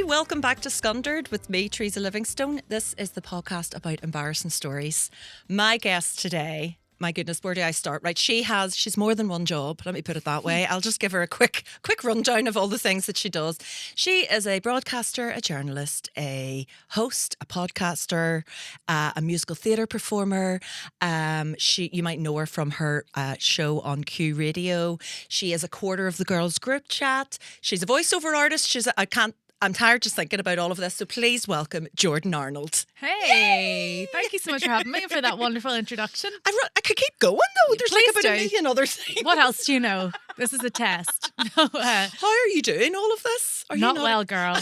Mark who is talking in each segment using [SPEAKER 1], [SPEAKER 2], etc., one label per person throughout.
[SPEAKER 1] welcome back to Scundered with me, Teresa Livingstone. This is the podcast about embarrassing stories. My guest today, my goodness, where do I start? Right, she's more than one job, let me put it that way. I'll just give her a quick rundown of all the things that she does. She is a broadcaster, a journalist, a host, a podcaster, a musical theatre performer. You might know her from her show on Q Radio. She is a quarter of the girls' group chat. She's a voiceover artist. I'm tired just thinking about all of this, so please welcome Jordan Arnold.
[SPEAKER 2] Hey, thank you so much for having me and for that wonderful introduction.
[SPEAKER 1] I could keep going though. There's
[SPEAKER 2] Please
[SPEAKER 1] like about a million other things.
[SPEAKER 2] What else do you know? This is a test.
[SPEAKER 1] How are you doing all of this? Are
[SPEAKER 2] not
[SPEAKER 1] you
[SPEAKER 2] well, girl.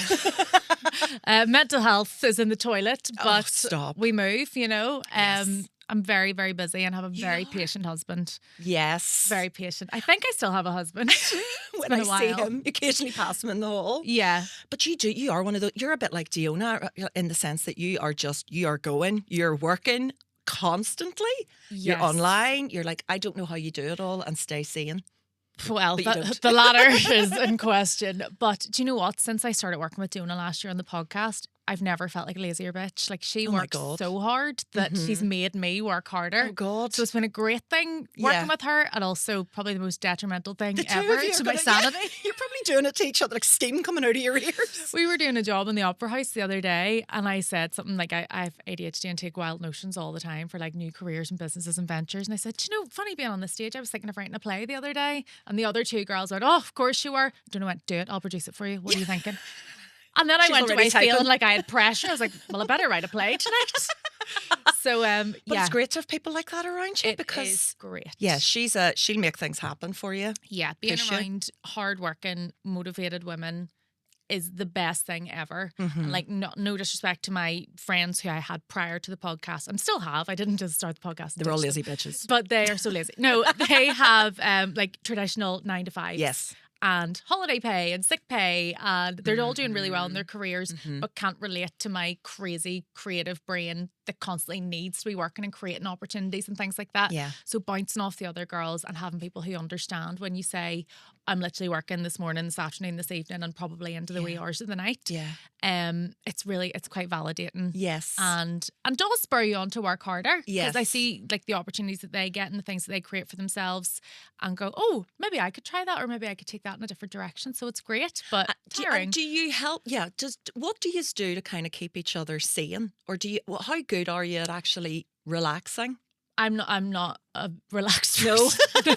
[SPEAKER 2] Mental health is in the toilet, but
[SPEAKER 1] stop.
[SPEAKER 2] we move, you know.
[SPEAKER 1] Yes.
[SPEAKER 2] I'm very, very busy and have a very patient husband.
[SPEAKER 1] Yes.
[SPEAKER 2] Very patient. I think I still have a husband.
[SPEAKER 1] When I see him, occasionally pass him in the hall.
[SPEAKER 2] Yeah.
[SPEAKER 1] But you are one of those, you're a bit like Diona in the sense that you are going, you're working constantly.
[SPEAKER 2] Yes.
[SPEAKER 1] You're online. You're like, I don't know how you do it all and stay sane.
[SPEAKER 2] Well, the latter is in question. But do you know what? Since I started working with Diona last year on the podcast, I've never felt like a lazier bitch. Like she works so hard that she's made me work harder.
[SPEAKER 1] Oh God.
[SPEAKER 2] So it's been a great thing working with her, and also probably the most detrimental thing ever to my sanity.
[SPEAKER 1] Yeah, you're probably doing it to each other, like steam coming out of your ears.
[SPEAKER 2] We were doing a job in the Opera House the other day, and I said something like, I have ADHD and take wild notions all the time for like new careers and businesses and ventures. And I said, you know, funny being on the stage, I was thinking of writing a play the other day, and the other two girls went, oh, of course you were. Diona went, do it, I'll produce it for you. What are you thinking? And then I went away feeling like I had pressure. I was like, well, I better write a play tonight. So,
[SPEAKER 1] but it's great to have people like that around you because
[SPEAKER 2] is great.
[SPEAKER 1] Yeah, she'll make things happen for you.
[SPEAKER 2] Yeah, being around hardworking, motivated women is the best thing ever. And like, no disrespect to my friends who I had prior to the podcast and still have. I didn't just start the podcast.
[SPEAKER 1] They're all lazy bitches.
[SPEAKER 2] But they are so lazy. No, they have like traditional 9 to 5.
[SPEAKER 1] Yes.
[SPEAKER 2] And holiday pay and sick pay, and they're all doing really well in their careers, but can't relate to my crazy creative brain that constantly needs to be working and creating opportunities and things like that.
[SPEAKER 1] Yeah.
[SPEAKER 2] So bouncing off the other girls and having people who understand when you say, I'm literally working this morning, this afternoon, this evening, and probably into the wee hours of the night.
[SPEAKER 1] Yeah.
[SPEAKER 2] It's quite validating.
[SPEAKER 1] Yes.
[SPEAKER 2] And does spur you on to work harder.
[SPEAKER 1] Yes.
[SPEAKER 2] Because I see like the opportunities that they get and the things that they create for themselves and go, oh, maybe I could try that, or maybe I could take that in a different direction. So it's great, but tiring.
[SPEAKER 1] Do you help? Yeah. What do you do to kind of keep each other sane? Or how good are you at actually relaxing?
[SPEAKER 2] I'm not a relaxed
[SPEAKER 1] No.
[SPEAKER 2] person.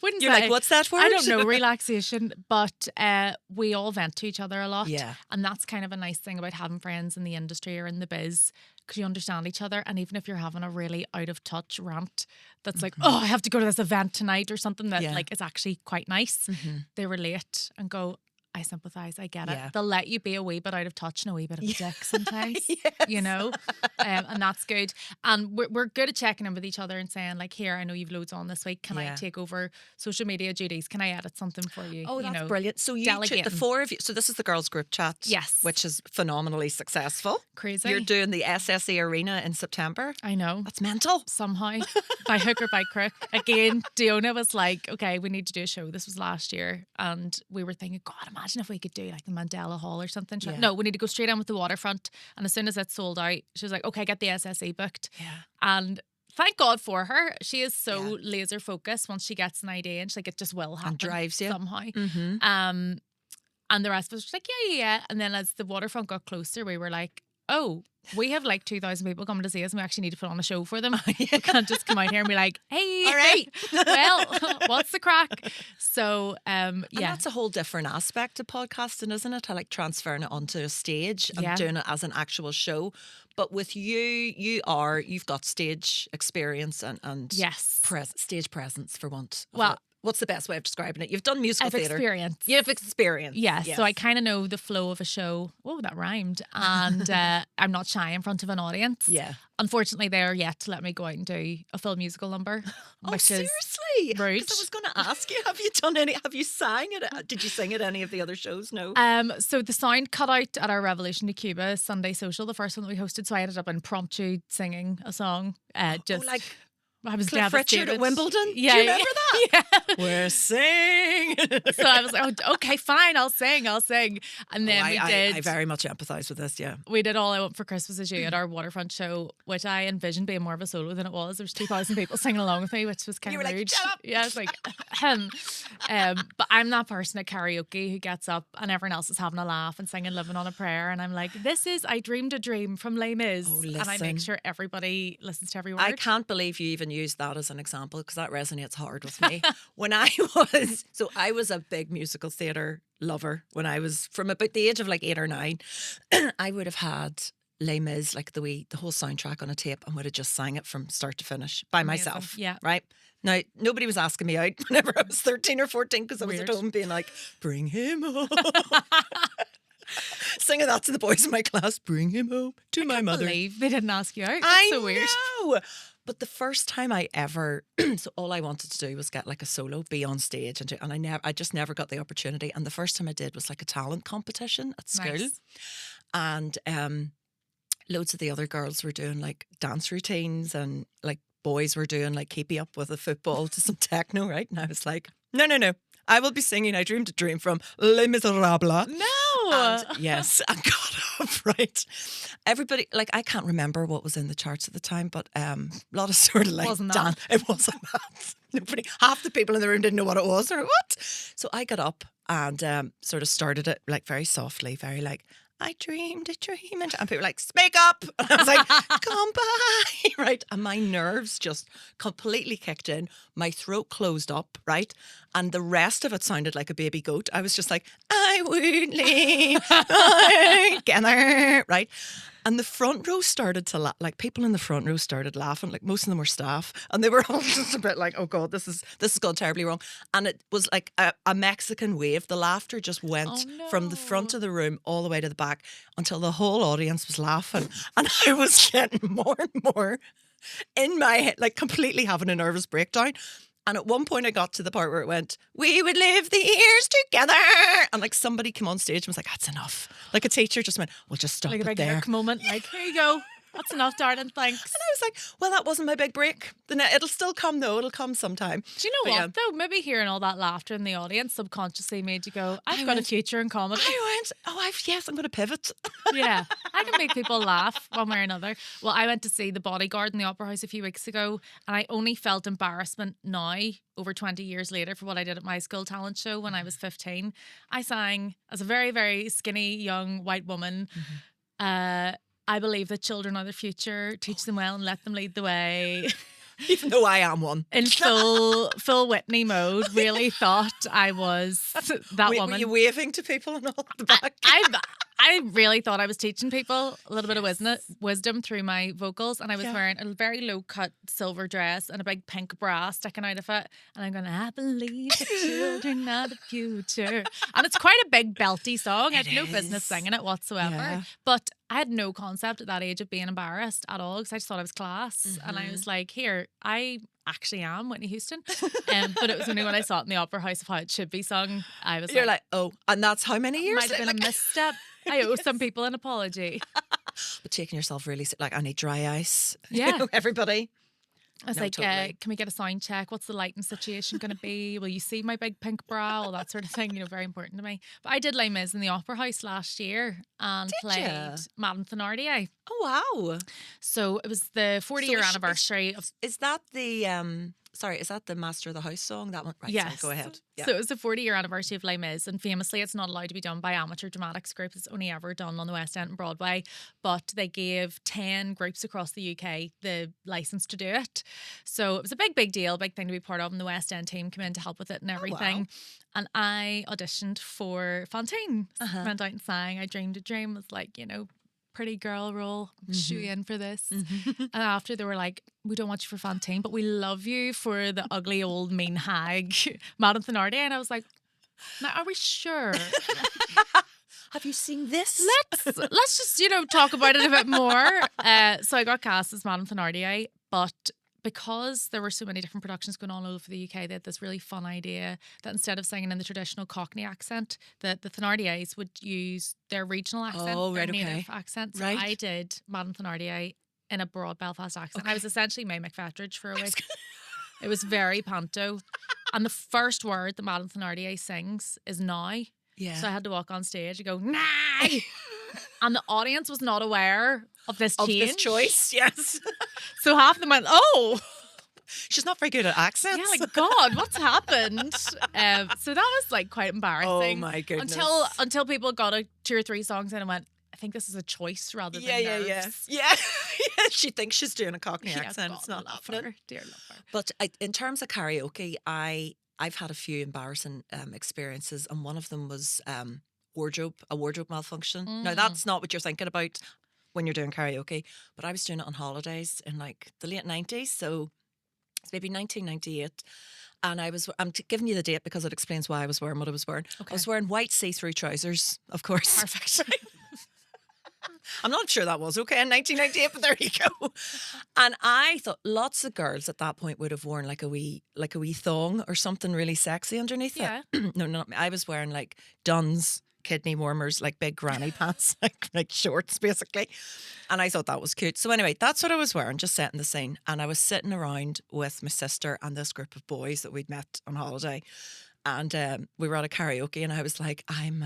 [SPEAKER 2] Wouldn't
[SPEAKER 1] You're
[SPEAKER 2] say.
[SPEAKER 1] like, what's that word?
[SPEAKER 2] I don't know, relaxation, but we all vent to each other a lot.
[SPEAKER 1] Yeah.
[SPEAKER 2] And that's kind of a nice thing about having friends in the industry or in the biz, because you understand each other. And even if you're having a really out of touch rant that's like, oh, I have to go to this event tonight or something that like is actually quite nice, they relate and go, I sympathise, I get it.
[SPEAKER 1] Yeah.
[SPEAKER 2] They'll let you be a wee bit out of touch and a wee bit of a dick sometimes, you know, and that's good. And we're good at checking in with each other and saying like, here, I know you've loads on this week. Can I take over social media duties? Can I edit something for you?
[SPEAKER 1] Oh, that's brilliant. So the 4 of you, so this is the girls group chat.
[SPEAKER 2] Yes.
[SPEAKER 1] Which is phenomenally successful.
[SPEAKER 2] Crazy.
[SPEAKER 1] You're doing the SSE Arena in September.
[SPEAKER 2] I know.
[SPEAKER 1] That's mental.
[SPEAKER 2] Somehow, by hook or by crook. Again, Diona was like, okay, we need to do a show. This was last year. And we were thinking, God, imagine if we could do like the Mandela Hall or something. She went, no, we need to go straight in with the waterfront. And as soon as it's sold out, she was like, okay, get the SSE booked. Yeah. And thank God for her. She is so laser focused once she gets an idea and she's like, it just will happen.
[SPEAKER 1] And drives you.
[SPEAKER 2] Somehow. And the rest of us were like, yeah. And then as the waterfront got closer, we were like, oh, we have like 2,000 people coming to see us and we actually need to put on a show for them. We can't just come out here and be like, hey,
[SPEAKER 1] all right,
[SPEAKER 2] well, what's the crack? So,
[SPEAKER 1] and that's a whole different aspect of podcasting, isn't it? To like transferring it onto a stage and doing it as an actual show. But with you've got stage experience and stage presence for want of what's the best way of describing it? You've done musical theatre.
[SPEAKER 2] Experience.
[SPEAKER 1] You have experience.
[SPEAKER 2] Yes. So I kind of know the flow of a show. Oh, that rhymed. And I'm not shy in front of an audience.
[SPEAKER 1] Yeah.
[SPEAKER 2] Unfortunately, they are yet to let me go out and do a full musical number.
[SPEAKER 1] Oh, seriously?
[SPEAKER 2] Rude.
[SPEAKER 1] Because I was going to ask you, have you sang it? Did you sing at any of the other shows? No.
[SPEAKER 2] So the sound cut out at our Revolution to Cuba Sunday social, the first one that we hosted. So I ended up impromptu singing a song. I was
[SPEAKER 1] Cliff Richard
[SPEAKER 2] devastated.
[SPEAKER 1] at Wimbledon.
[SPEAKER 2] Yeah,
[SPEAKER 1] Do you remember that?
[SPEAKER 2] Yeah.
[SPEAKER 1] We're singing.
[SPEAKER 2] So I was like, oh, okay, fine, I'll sing. And then
[SPEAKER 1] I very much empathise with this, yeah.
[SPEAKER 2] we did All I Want for Christmas Is You at our waterfront show, which I envisioned being more of a solo than it was. There was 2,000 people singing along with me, which was kind
[SPEAKER 1] You
[SPEAKER 2] of
[SPEAKER 1] were
[SPEAKER 2] rude.
[SPEAKER 1] like, shut up.
[SPEAKER 2] Yeah, I was like, but I'm that person at karaoke who gets up and everyone else is having a laugh and singing Living on a Prayer. And I'm like, this is I Dreamed a Dream from Les Mis.
[SPEAKER 1] Oh,
[SPEAKER 2] and I make
[SPEAKER 1] listen.
[SPEAKER 2] sure everybody listens to every word.
[SPEAKER 1] I can't believe you even used that as an example because that resonates hard with me. I was a big musical theatre lover when I was from about the age of like 8 or 9. I would have had Les Mis, like the whole soundtrack on a tape, and would have just sang it from start to finish by
[SPEAKER 2] Amazing.
[SPEAKER 1] myself.
[SPEAKER 2] Yeah.
[SPEAKER 1] Right? Now, nobody was asking me out whenever I was 13 or 14 because I was at
[SPEAKER 2] Weird.
[SPEAKER 1] home being like, bring him home. Singing that to the boys in my class, bring him home to my mother.
[SPEAKER 2] Believe they didn't ask you out. That's
[SPEAKER 1] I
[SPEAKER 2] so weird.
[SPEAKER 1] know. But the first time I ever, so all I wanted to do was get like a solo, be on stage, and I just never got the opportunity. And the first time I did was like a talent competition at school,
[SPEAKER 2] Nice.
[SPEAKER 1] and loads of the other girls were doing like dance routines, and like boys were doing like keeping up with the football to some techno, right? And I was like, no, I will be singing I Dreamed a Dream from Les Miserables.
[SPEAKER 2] No.
[SPEAKER 1] And yes, I got up, right? Everybody, like, I can't remember what was in the charts at the time, but a lot of sort of like,
[SPEAKER 2] Wasn't that?
[SPEAKER 1] it wasn't that. Half the people in the room didn't know what it was or what. So I got up and sort of started it like very softly, very like, I dreamed a dream. And people were like, speak up. And I was like, come by, right? And my nerves just completely kicked in. My throat closed up, right? And the rest of it sounded like a baby goat. I was just like, I would leave together, right? And the front row started to laugh. Like people in the front row started laughing. Like most of them were staff, and they were all just a bit like, "Oh God, this has gone terribly wrong." And it was like a Mexican wave. The laughter just went from the front of the room all the way to the back until the whole audience was laughing, and I was getting more and more in my head, like completely having a nervous breakdown. And at one point I got to the part where it went, we would live the years together. And like somebody came on stage and was like, that's enough. Like a teacher just went, we'll just stop
[SPEAKER 2] Like a
[SPEAKER 1] it
[SPEAKER 2] big
[SPEAKER 1] there.
[SPEAKER 2] Eric moment. Like, here you go. That's enough, darling. Thanks.
[SPEAKER 1] And I was like, well, that wasn't my big break. It'll still come though. It'll come sometime.
[SPEAKER 2] Do you know
[SPEAKER 1] But
[SPEAKER 2] what, though? Maybe hearing all that laughter in the audience subconsciously made you go, I've got a future in comedy.
[SPEAKER 1] I went, I'm going to pivot.
[SPEAKER 2] Yeah, I can make people laugh one way or another. Well, I went to see The Bodyguard in the Opera House a few weeks ago, and I only felt embarrassment now, over 20 years later, for what I did at my school talent show when I was 15. I sang as a very, very skinny, young white woman. I believe that children are the future. Teach them well and let them lead the way.
[SPEAKER 1] Even though I am one.
[SPEAKER 2] In full Whitney mode, really thought I was that woman.
[SPEAKER 1] Were you waving to people and all at the back?
[SPEAKER 2] I really thought I was teaching people a little bit of wisdom through my vocals, and I was wearing a very low cut silver dress and a big pink bra sticking out of it, and I'm going, I believe the children are the future. And it's quite a big belty song. I had no business singing it whatsoever, but I had no concept at that age of being embarrassed at all because I just thought I was class, and I was like, here, I actually am Whitney Houston. But it was only when I saw it in the Opera House of how it should be sung, I was
[SPEAKER 1] You're like, oh, and that's how many years?
[SPEAKER 2] might have been a misstep. I owe some people an apology.
[SPEAKER 1] But taking yourself really, like, I need dry ice.
[SPEAKER 2] Yeah.
[SPEAKER 1] You know, everybody.
[SPEAKER 2] I was
[SPEAKER 1] No,
[SPEAKER 2] like,
[SPEAKER 1] totally.
[SPEAKER 2] can we get a sound check? What's the lighting situation going to be? Will you see my big pink bra? All that sort of thing, very important to me. But I did Les Mis in the Opera House last year and played
[SPEAKER 1] ya?
[SPEAKER 2] Madame Thenardier.
[SPEAKER 1] Oh, wow.
[SPEAKER 2] So it was the 40-year anniversary of...
[SPEAKER 1] Is that the is that the Master of the House song? That one? Right,
[SPEAKER 2] Yes.
[SPEAKER 1] sorry, go ahead. Yeah.
[SPEAKER 2] So it was the 40-year anniversary of Les Mis, and famously it's not allowed to be done by amateur dramatics groups. It's only ever done on the West End and Broadway. But they gave 10 groups across the UK the license to do it. So it was a big deal, big thing to be part of, and the West End team came in to help with it and everything.
[SPEAKER 1] wow.
[SPEAKER 2] And I auditioned for Fontaine. Went out and sang I Dreamed a Dream. Was like, pretty girl role, shoe in for this. And after they were like, we don't want you for Fontaine, but we love you for the ugly old mean hag, Madame Thenardier. And I was like, now are we sure?
[SPEAKER 1] Have you seen this?
[SPEAKER 2] Let's just, talk about it a bit more. So I got cast as Madame Thenardier, but because there were so many different productions going on all over the UK, they had this really fun idea that instead of singing in the traditional Cockney accent, that the Thenardiers would use their regional accent,
[SPEAKER 1] Oh,
[SPEAKER 2] their
[SPEAKER 1] right,
[SPEAKER 2] native
[SPEAKER 1] okay.
[SPEAKER 2] accent. So
[SPEAKER 1] Right.
[SPEAKER 2] I did Madame Thenardier in a broad Belfast accent. I was essentially May McFettridge for a week. It was very panto. And the first word that Madeleine Thenardier sings is now.
[SPEAKER 1] Yeah.
[SPEAKER 2] So I had to walk on stage and go, nah! And the audience was not aware of this change.
[SPEAKER 1] Of this choice, yes.
[SPEAKER 2] So half of them went, oh!
[SPEAKER 1] She's not very good at accents.
[SPEAKER 2] Yeah, like, God, what's happened? So that was like quite embarrassing.
[SPEAKER 1] Oh my goodness.
[SPEAKER 2] Until people got 2 or 3 songs in and went, I think this is a choice rather than nerves.
[SPEAKER 1] Yeah. She thinks she's doing a Cockney accent.
[SPEAKER 2] God,
[SPEAKER 1] it's not
[SPEAKER 2] love
[SPEAKER 1] happening.
[SPEAKER 2] her. Dear love her.
[SPEAKER 1] But in terms of karaoke, I've had a few embarrassing experiences, and one of them was a wardrobe malfunction. Now that's not what you're thinking about when you're doing karaoke, but I was doing it on holidays in like the late 90s, so it's maybe 1998. And I'm giving you the date because it explains why I was wearing what I was wearing.
[SPEAKER 2] Okay.
[SPEAKER 1] I was wearing white see-through trousers, of course.
[SPEAKER 2] Perfect.
[SPEAKER 1] I'm not sure that was okay in 1998, but there you go. And I thought lots of girls at that point would have worn like a wee thong or something really sexy underneath it. No, not me. I was wearing like Dunn's kidney warmers, like big granny pants, like shorts basically. And I thought that was cute. So anyway, that's what I was wearing, just setting the scene. And I was sitting around with my sister and this group of boys that we'd met on holiday. And we were at a karaoke, and I was like, I'm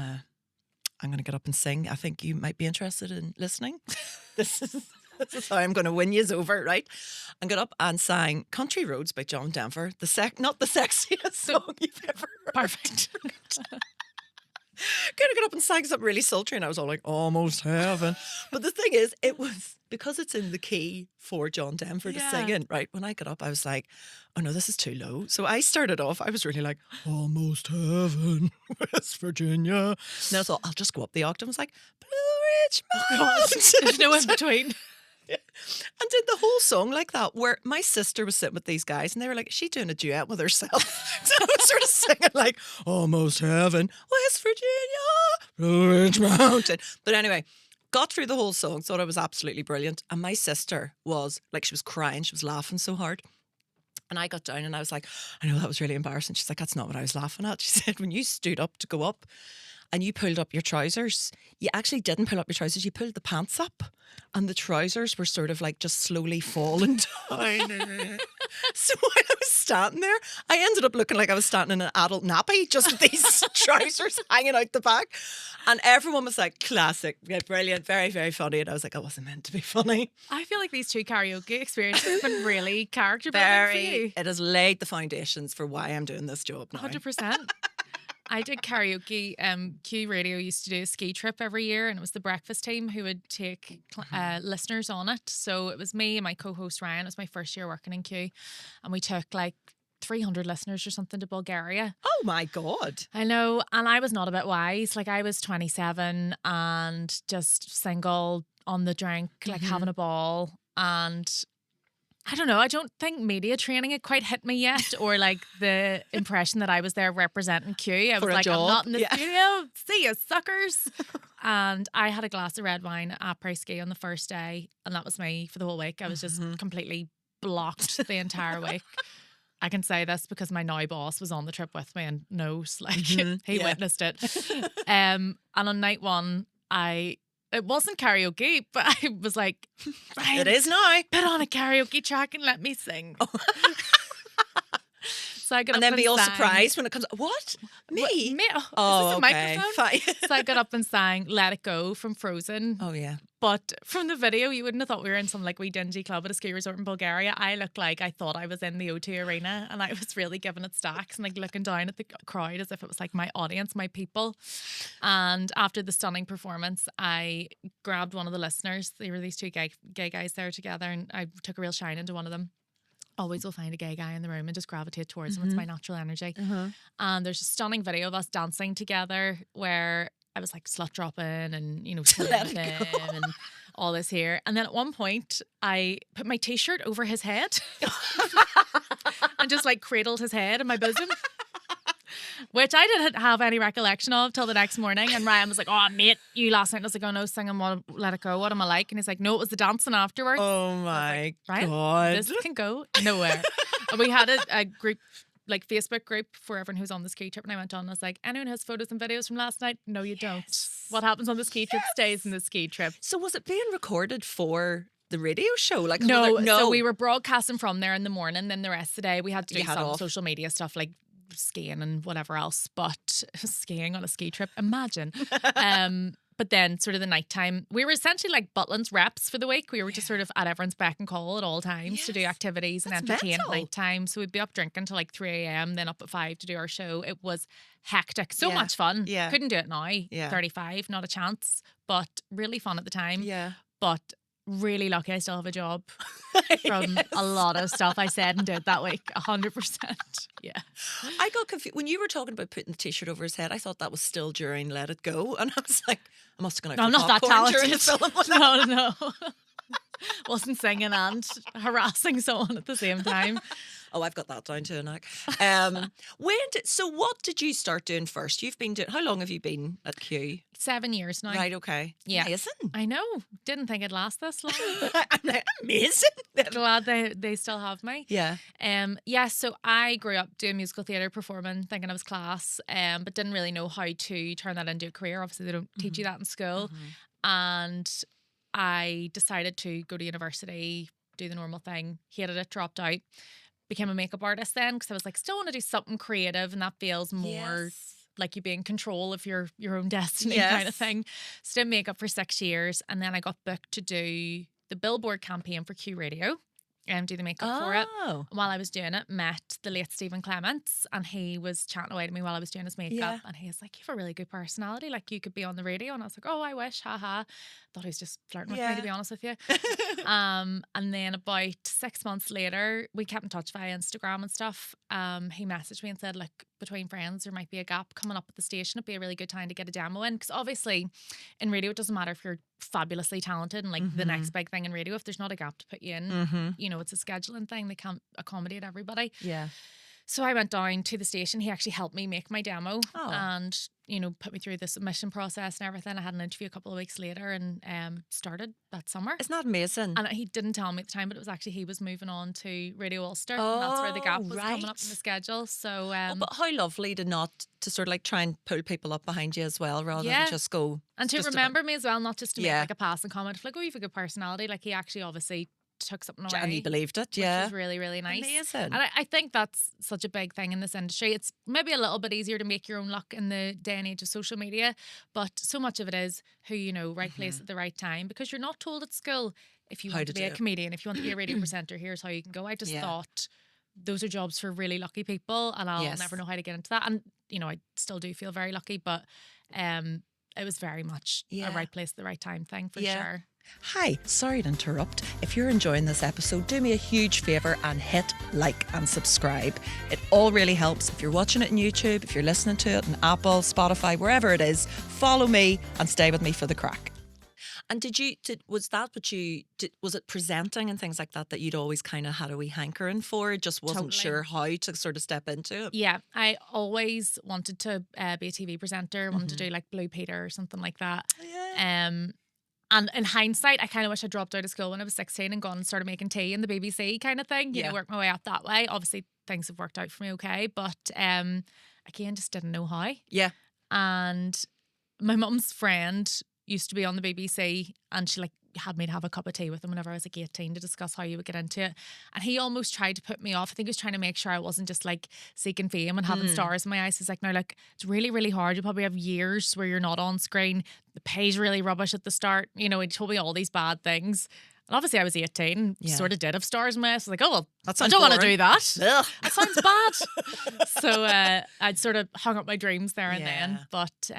[SPEAKER 1] going to get up and sing. I think you might be interested in listening. This is how I'm going to win yous over, right? And got up and sang Country Roads by John Denver, not the sexiest song you've ever heard.
[SPEAKER 2] Perfect.
[SPEAKER 1] Kind of got up and sang something really sultry, and I was all like, almost heaven. But the thing is, it was because it's in the key for John Denver to sing in, right? When I got up, I was like, oh no, this is too low. So I started off, I was really like, almost heaven, West Virginia. And I thought, I'll just go up the octave. I was like, Blue Ridge Mountains.
[SPEAKER 2] There's no in between.
[SPEAKER 1] Yeah. And did the whole song like that, where my sister was sitting with these guys and they were like, is she doing a duet with herself? So I was sort of singing like, almost heaven, West Virginia, Blue Ridge Mountain. But anyway, got through the whole song, thought it was absolutely brilliant. And my sister was like, she was crying, she was laughing so hard. And I got down and I was like, I know that was really embarrassing. She's like, that's not what I was laughing at. She said, when you stood up to go up and you pulled up your trousers, you actually didn't pull up your trousers, you pulled the pants up. And the trousers were sort of like just slowly falling down. So while I was standing there, I ended up looking like I was standing in an adult nappy, just with these trousers hanging out the back. And everyone was like, classic, yeah, brilliant, very, very funny. And I was like, I wasn't meant to be funny.
[SPEAKER 2] I feel like these 2 karaoke experiences have been really character building for you.
[SPEAKER 1] It has laid the foundations for why I'm doing this job now.
[SPEAKER 2] 100%. I did karaoke. Q Radio used to do a ski trip every year, and it was the breakfast team who would take listeners on it. So it was me and my co-host Ryan. It was my first year working in Q, and we took like 300 listeners or something to Bulgaria.
[SPEAKER 1] Oh my God.
[SPEAKER 2] I know. And I was not a bit wise. Like, I was 27 and just single, on the drink, like having a ball. And I don't know, I don't think media training had quite hit me yet, or like the impression that I was there representing Q. I was like, I'm not in the studio. See you, suckers. And I had a glass of red wine at après ski on the first day, and that was me for the whole week. I was just completely blocked the entire week. I can say this because my now boss was on the trip with me and knows, like, he witnessed it. And on night 1, it wasn't karaoke, but I was like, Ryan,
[SPEAKER 1] it is now.
[SPEAKER 2] Put on a karaoke track and let me sing. Oh. So I got
[SPEAKER 1] and
[SPEAKER 2] up
[SPEAKER 1] then be all
[SPEAKER 2] sang.
[SPEAKER 1] surprised when it comes. What? Me?
[SPEAKER 2] Me?
[SPEAKER 1] Oh,
[SPEAKER 2] is this a microphone?
[SPEAKER 1] Fine.
[SPEAKER 2] So I got up and sang "Let It Go" from Frozen.
[SPEAKER 1] Oh yeah.
[SPEAKER 2] But from the video, you wouldn't have thought we were in some like wee dingy club at a ski resort in Bulgaria. I looked like I thought I was in the O2 Arena, and I was really giving it stacks and like looking down at the crowd as if it was like my audience, my people. And after the stunning performance, I grabbed one of the listeners. They were these 2 gay guys there together, and I took a real shine into one of them. Always will find a gay guy in the room and just gravitate towards him. It's my natural energy. And there's a stunning video of us dancing together where I was like slut dropping and, you know, slamming him and all this here. And then at one point I put my t-shirt over his head and just like cradled his head in my bosom. Which I didn't have any recollection of till the next morning. And Ryan was like, oh, mate, you last night. And I was like, oh, no, singing Let It Go. What am I like? And he's like, no, it was the dancing afterwards.
[SPEAKER 1] Oh, my
[SPEAKER 2] Ryan,
[SPEAKER 1] God.
[SPEAKER 2] This can go nowhere. And we had a group, like Facebook group for everyone who's on the ski trip. And I went on and I was like, anyone has photos and videos from last night? No, you don't. What happens on the ski trip stays in the ski trip.
[SPEAKER 1] So was it being recorded for the radio show? Like
[SPEAKER 2] No,
[SPEAKER 1] no.
[SPEAKER 2] so we were broadcasting from there in the morning. Then the rest of the day we had to do
[SPEAKER 1] You had
[SPEAKER 2] some
[SPEAKER 1] off.
[SPEAKER 2] social media stuff like skiing and whatever else. But skiing on a ski trip, imagine. But then sort of the nighttime, we were essentially like Butlin's reps for the week. We were just sort of at everyone's beck and call at all times to do activities and entertain
[SPEAKER 1] mental.
[SPEAKER 2] at nighttime. So we'd be up drinking till like 3 a.m, then up at 5 to do our show. It was hectic. So much fun.
[SPEAKER 1] Yeah.
[SPEAKER 2] Couldn't do it now.
[SPEAKER 1] Yeah.
[SPEAKER 2] 35, not a chance. But really fun at the time.
[SPEAKER 1] Yeah.
[SPEAKER 2] But really lucky I still have a job from a lot of stuff I said and did that week. 100%. Yeah.
[SPEAKER 1] I got confused when you were talking about putting the t-shirt over his head. I thought that was still during Let It Go, and I was like, I must have gone out.
[SPEAKER 2] No, I'm
[SPEAKER 1] for
[SPEAKER 2] not that
[SPEAKER 1] popcorn during
[SPEAKER 2] talented.
[SPEAKER 1] the film.
[SPEAKER 2] No. Wasn't singing and harassing someone at the same time.
[SPEAKER 1] Oh, I've got that down too, Nick. So what did you start doing first? You've been doing, how long have you been at Q?
[SPEAKER 2] 7 years now.
[SPEAKER 1] Right, okay.
[SPEAKER 2] Yeah.
[SPEAKER 1] Amazing.
[SPEAKER 2] I know. Didn't think it'd last this long.
[SPEAKER 1] I'm like, amazing.
[SPEAKER 2] Glad they still have me.
[SPEAKER 1] Yeah.
[SPEAKER 2] So I grew up doing musical theatre performing, thinking I was class, but didn't really know how to turn that into a career. Obviously they don't teach you that in school. And I decided to go to university, do the normal thing, hated it, dropped out, became a makeup artist then because I was like, still want to do something creative and that feels more like you be in control of your own destiny kind of thing. So did makeup for 6 years and then I got booked to do the Billboard campaign for Q Radio and do the makeup for it. And while I was doing it, met the late Stephen Clements and he was chatting away to me while I was doing his makeup and he was like, you have a really good personality, like you could be on the radio. And I was like, oh, I wish, haha. Thought he was just flirting with me, to be honest with you. And then about 6 months later, we kept in touch via Instagram and stuff. He messaged me and said, like, between friends, there might be a gap coming up at the station. It'd be a really good time to get a demo in. Because obviously in radio, it doesn't matter if you're fabulously talented and like the next big thing in radio, if there's not a gap to put you in, you know, it's a scheduling thing. They can't accommodate everybody.
[SPEAKER 1] Yeah.
[SPEAKER 2] So I went down to the station. He actually helped me make my demo and, you know, put me through the submission process and everything. I had an interview a couple of weeks later and started that summer.
[SPEAKER 1] Isn't that amazing?
[SPEAKER 2] And he didn't tell me at the time, but it was actually he was moving on to Radio Ulster. And that's where the gap was coming up in the schedule. So,
[SPEAKER 1] but how lovely to sort of like try and pull people up behind you as well rather than just go.
[SPEAKER 2] And to remember me as well, not just to make like a passing comment of like, oh, you have a good personality. Like he actually obviously took something away.
[SPEAKER 1] And he believed it,
[SPEAKER 2] which was really, really nice.
[SPEAKER 1] Amazing.
[SPEAKER 2] And I think that's such a big thing in this industry. It's maybe a little bit easier to make your own luck in the day and age of social media, but so much of it is who you know, right place at the right time, because you're not told at school if you want to be a comedian, if you want to be a radio presenter, here's how you can go. I just thought those are jobs for really lucky people and I'll never know how to get into that. And, you know, I still do feel very lucky, but it was very much a right place at the right time thing for sure.
[SPEAKER 1] Hi, sorry to interrupt. If you're enjoying this episode, do me a huge favour and hit like and subscribe. It all really helps. If you're watching it on YouTube, if you're listening to it on Apple, Spotify, wherever it is, follow me and stay with me for the crack. And was it presenting and things like that you'd always kind of had a wee hankering for? Just wasn't sure how to sort of step into it?
[SPEAKER 2] Yeah, I always wanted to be a TV presenter, wanted to do like Blue Peter or something like that. And in hindsight, I kind of wish I dropped out of school when I was 16 and gone and started making tea in the BBC kind of thing. You know, work my way up that way. Obviously, things have worked out for me okay. But again, just didn't know how. Yeah. And my mum's friend used to be on the BBC and she like had me to have a cup of tea with him whenever I was like 18 to discuss how you would get into it. And he almost tried to put me off. I think he was trying to make sure I wasn't just like seeking fame and having stars in my eyes. He's like, no, like it's really, really hard. You probably have years where you're not on screen. The pay's really rubbish at the start. You know, he told me all these bad things. And obviously I was 18, sort of did have stars in my eyes. I was like, oh, well, I don't want to do that.
[SPEAKER 1] Ugh.
[SPEAKER 2] That sounds bad. So I'd sort of hung up my dreams there and then. But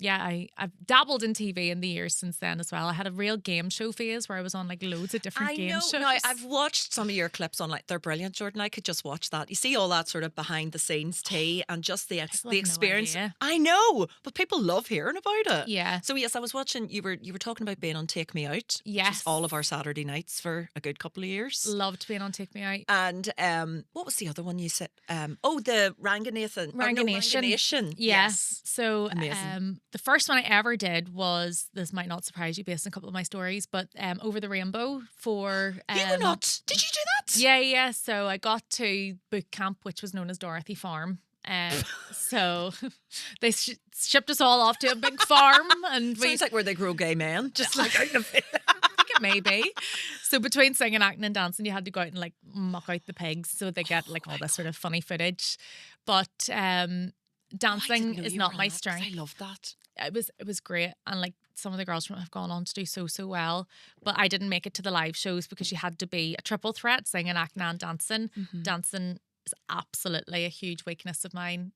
[SPEAKER 2] I've dabbled in TV in the years since then as well. I had a real game show phase where I was on like loads of different game shows.
[SPEAKER 1] No, I've watched some of your clips on like, they're brilliant, Jordan. I could just watch that. You see all that sort of behind the scenes tea and just the experience.
[SPEAKER 2] No,
[SPEAKER 1] I know, but people love hearing about it.
[SPEAKER 2] Yeah.
[SPEAKER 1] So yes, I was watching, you were talking about being on Take Me Out.
[SPEAKER 2] Yes.
[SPEAKER 1] Which is all of our Saturday nights for a good couple of years.
[SPEAKER 2] Loved being on Take Me Out.
[SPEAKER 1] And what was the other one you said? The Ranganathan.
[SPEAKER 2] Ranganation.
[SPEAKER 1] Yes.
[SPEAKER 2] So the first one I ever did was, this might not surprise you based on a couple of my stories, but Over the Rainbow for...
[SPEAKER 1] you were not... Did you do that?
[SPEAKER 2] Yeah. So I got to boot camp, which was known as Dorothy Farm. So they shipped us all off to a big farm. And
[SPEAKER 1] sounds like where they grow gay men. Just like out of it.
[SPEAKER 2] I think Maybe. So between singing, acting, and dancing, you had to go out and like muck out the pigs so they get like all this sort of funny footage. But dancing is not my strength.
[SPEAKER 1] I love that.
[SPEAKER 2] It was great, and like some of the girls from it have gone on to do so well. But I didn't make it to the live shows because you had to be a triple threat: singing, acting, and dancing. Dancing is absolutely a huge weakness of mine.